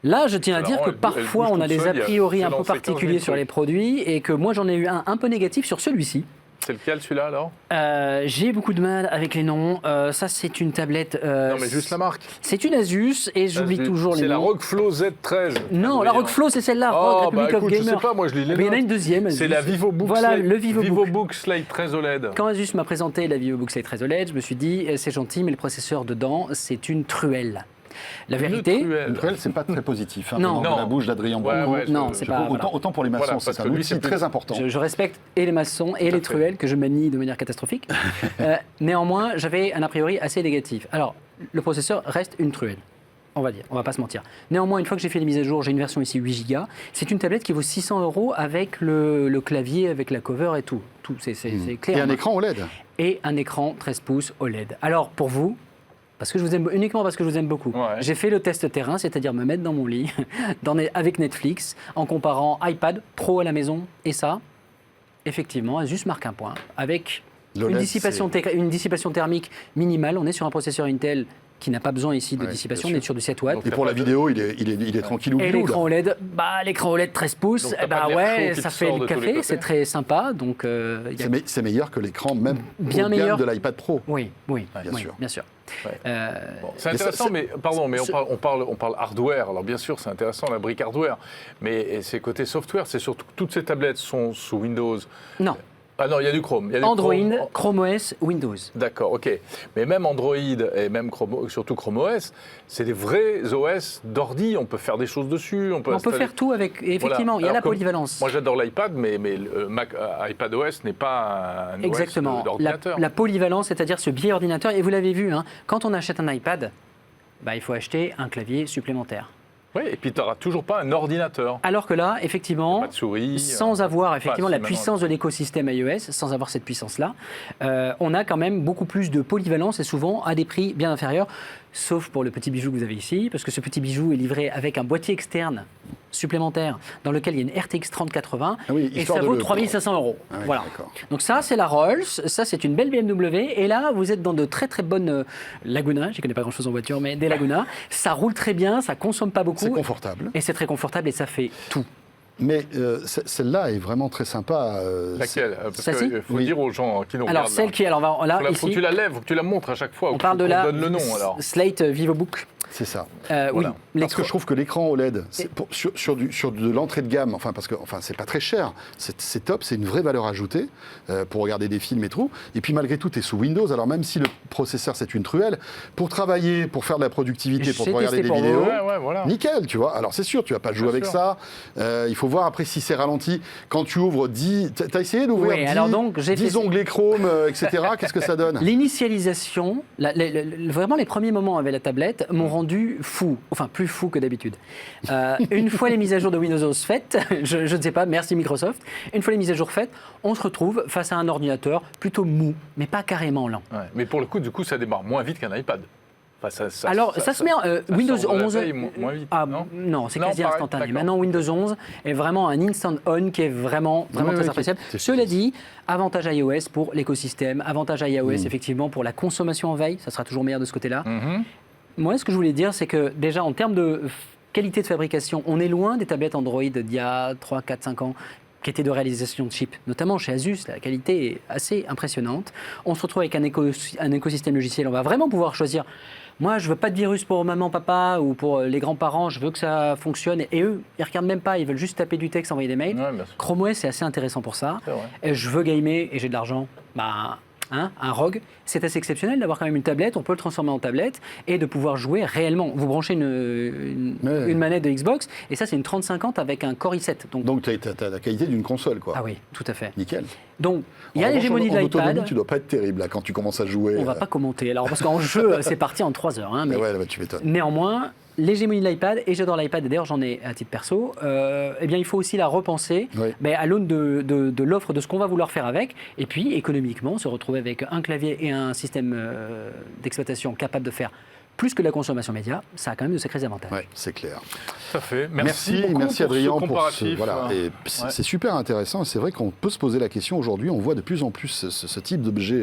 Là, je tiens à dire que parfois, on a des a priori un peu particuliers sur les produits et que moi, j'en ai eu un peu négatif sur celui-ci. C'est lequel celui-là alors? J'ai beaucoup de mal avec les noms. Ça, c'est une tablette. Non, mais juste la marque. C'est une Asus et j'oublie toujours les noms. C'est la Rockflow Z13. Non, la Rockflow, c'est celle-là. Republic of Gamer. Je sais pas, moi je lis les mais il y en a une deuxième. C'est la VivoBook. Voilà, le VivoBook Slate 13 OLED. Quand Asus m'a présenté la VivoBook Slate 13 OLED, je me suis dit, c'est gentil, mais le processeur dedans, c'est une truelle. La vérité, une truelle, c'est pas très positif. Hein, non, dans la bouche d'Adrien Bronco. Non, c'est pas. Autant pour les maçons, c'est un outil très important. Je respecte et les maçons et les truelles que je manie de manière catastrophique. Néanmoins, j'avais un a priori assez négatif. Alors, le processeur reste une truelle. On va dire, on va pas se mentir. Néanmoins, une fois que j'ai fait les mises à jour, j'ai une version ici 8 Go. C'est une tablette qui vaut 600 € avec le clavier, avec la cover et tout. C'est clair. Et un écran OLED. Et un écran 13 pouces OLED. Alors, pour vous, uniquement parce que je vous aime beaucoup. J'ai fait le test terrain, c'est-à-dire me mettre dans mon lit, avec Netflix, en comparant iPad Pro à la maison et ça. Effectivement, Asus marque un point. Avec une dissipation thermique minimale, on est sur un processeur Intel qui n'a pas besoin ici de dissipation, on est sur du 7 watts. Et pour la vidéo, il est tranquillou. Et l'écran OLED, l'écran OLED 13 pouces, ça fait le café, c'est très sympa. Donc, c'est meilleur que l'écran même bien meilleur de l'iPad Pro. Oui, bien sûr. C'est intéressant, mais on parle hardware. Alors bien sûr, c'est intéressant la brique hardware, mais c'est côté software, c'est surtout que toutes ces tablettes sont sous Windows. Non. Ah non, il y a du Chrome. Android, Chrome OS, Windows. D'accord, ok. Mais même Android et même surtout Chrome OS, c'est des vrais OS d'ordi. On peut faire des choses dessus. On peut faire tout avec. Effectivement, il y a la polyvalence. Moi, j'adore l'iPad, mais le Mac iPad OS n'est pas un Exactement. OS d'ordinateur. La polyvalence, c'est-à-dire ce biais ordinateur. Et vous l'avez vu, quand on achète un iPad, il faut acheter un clavier supplémentaire. Oui, et puis tu n'auras toujours pas un ordinateur. Alors que là, effectivement, pas de souris, sans avoir effectivement la puissance de l'écosystème iOS, sans avoir cette puissance-là, on a quand même beaucoup plus de polyvalence et souvent à des prix bien inférieurs. sauf pour le petit bijou que vous avez ici, parce que ce petit bijou est livré avec un boîtier externe supplémentaire dans lequel il y a une RTX 3080 et ça vaut 3 500 €. Ah oui, voilà. d'accord. Donc ça, c'est la Rolls, ça, c'est une belle BMW, et là, vous êtes dans de très très bonnes Laguna, je ne connais pas grand-chose en voiture, mais des Laguna, ça roule très bien, ça consomme pas beaucoup. C'est confortable. Et c'est très confortable et ça fait tout. Mais celle-là est vraiment très sympa. Laquelle? Parce Celle-ci qu'il faut dire aux gens qui nous Alors, regardent. celle qui, alors là, Faut que ici, tu la lèves, faut que tu la montres à chaque fois. on parle de la donne le nom alors. Slate VivoBook. C'est ça. Oui, Parce que je trouve que l'écran OLED, sur de l'entrée de gamme, parce que c'est pas très cher, c'est top, c'est une vraie valeur ajoutée pour regarder des films et tout. Et puis malgré tout, tu es sous Windows, alors même si le processeur c'est une truelle, pour travailler, pour faire de la productivité, pour regarder des vidéos, voilà. nickel, tu vois. Alors c'est sûr, tu vas pas jouer avec ça. Il faut voir après si c'est ralenti. Quand tu ouvres 10... T'as essayé d'ouvrir 10 onglets Chrome, etc. Qu'est-ce que ça donne? L'initialisation, vraiment les premiers moments avec la tablette m'ont rendu fou, enfin plus fou que d'habitude. Une fois les mises à jour de Windows 11 faites, je ne sais pas, merci Microsoft, une fois les mises à jour faites, on se retrouve face à un ordinateur plutôt mou, mais pas carrément lent. Ouais. Mais pour le coup, du coup, ça démarre moins vite qu'un iPad. Enfin, ça se met Windows 11 moins vite, non, c'est quasi pareil, instantané. d'accord. Maintenant Windows 11 est vraiment un instant on qui est vraiment très appréciable. Cela dit, avantage iOS pour l'écosystème, avantage iOS effectivement pour la consommation en veille, ça sera toujours meilleur de ce côté-là. Moi, ce que je voulais dire, c'est que déjà en termes de qualité de fabrication, on est loin des tablettes Android d'il y a 3, 4, 5 ans qui étaient de réalisation de chip, notamment chez Asus, la qualité est assez impressionnante. On se retrouve avec un écosystème logiciel, on va vraiment pouvoir choisir. Moi, je veux pas de virus pour maman, papa ou pour les grands-parents, je veux que ça fonctionne. Et eux, ils regardent même pas, ils veulent juste taper du texte, envoyer des mails. Chrome OS, c'est assez intéressant pour ça. Et je veux gamer et j'ai de l'argent, un ROG, c'est assez exceptionnel d'avoir quand même une tablette, on peut le transformer en tablette et de pouvoir jouer réellement. Vous branchez une manette de Xbox et ça c'est une 3050 avec un Core i7. Donc tu as la qualité d'une console, quoi. Ah oui, tout à fait. Nickel. Donc il y a l'hégémonie de l'iPad. Tu dois pas être terrible là quand tu commences à jouer. On va pas commenter, alors parce qu'en jeu c'est parti en 3 heures. Mais tu m'étonnes. Néanmoins, l'hégémonie de l'iPad, et j'adore l'iPad, et d'ailleurs j'en ai à titre perso, eh bien il faut aussi la repenser à l'aune de l'offre de ce qu'on va vouloir faire avec, et puis économiquement se retrouver avec un clavier et un système d'exploitation capable de faire plus que la consommation média, ça a quand même de sacrés avantages. Oui, c'est clair. Tout à fait. Merci Adrien pour ce voilà. Et c'est super intéressant. C'est vrai qu'on peut se poser la question aujourd'hui. On voit de plus en plus ce type d'objet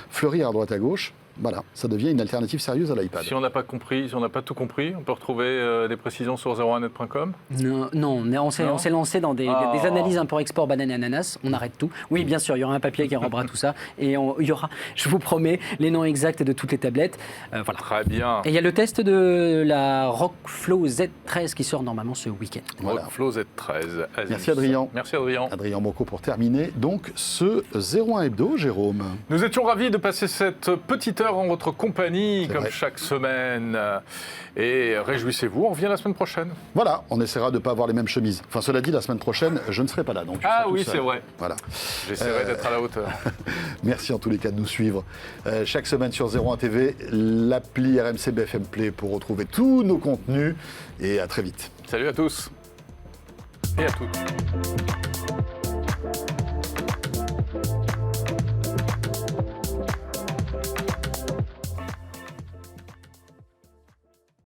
fleurir à droite à gauche. Voilà, ça devient une alternative sérieuse à l'iPad. Si on n'a pas compris, si on n'a pas tout compris, on peut retrouver des précisions sur 01net.com. Non, on s'est lancé dans des analyses import-export banane et ananas, on arrête tout. Oui, bien sûr, il y aura un papier qui enrobera tout ça, et il y aura, je vous promets, les noms exacts de toutes les tablettes. Voilà. Très bien. Et il y a le test de la Rockflow Z13 qui sort normalement ce week-end. Voilà. Rockflow Z13. Merci Adrien. Merci Adrien. Adrien Bocco pour terminer donc ce 01 Hebdo, Jérôme. Nous étions ravis de passer cette petite heure en votre compagnie, comme chaque semaine. Et réjouissez-vous, on revient la semaine prochaine. Voilà, on essaiera de ne pas avoir les mêmes chemises. Enfin, cela dit, la semaine prochaine, je ne serai pas là. Donc oui, c'est vrai. Voilà. J'essaierai d'être à la hauteur. Merci en tous les cas de nous suivre. Chaque semaine sur 01 TV, l'appli RMC BFM Play pour retrouver tous nos contenus. Et à très vite. Salut à tous et à toutes.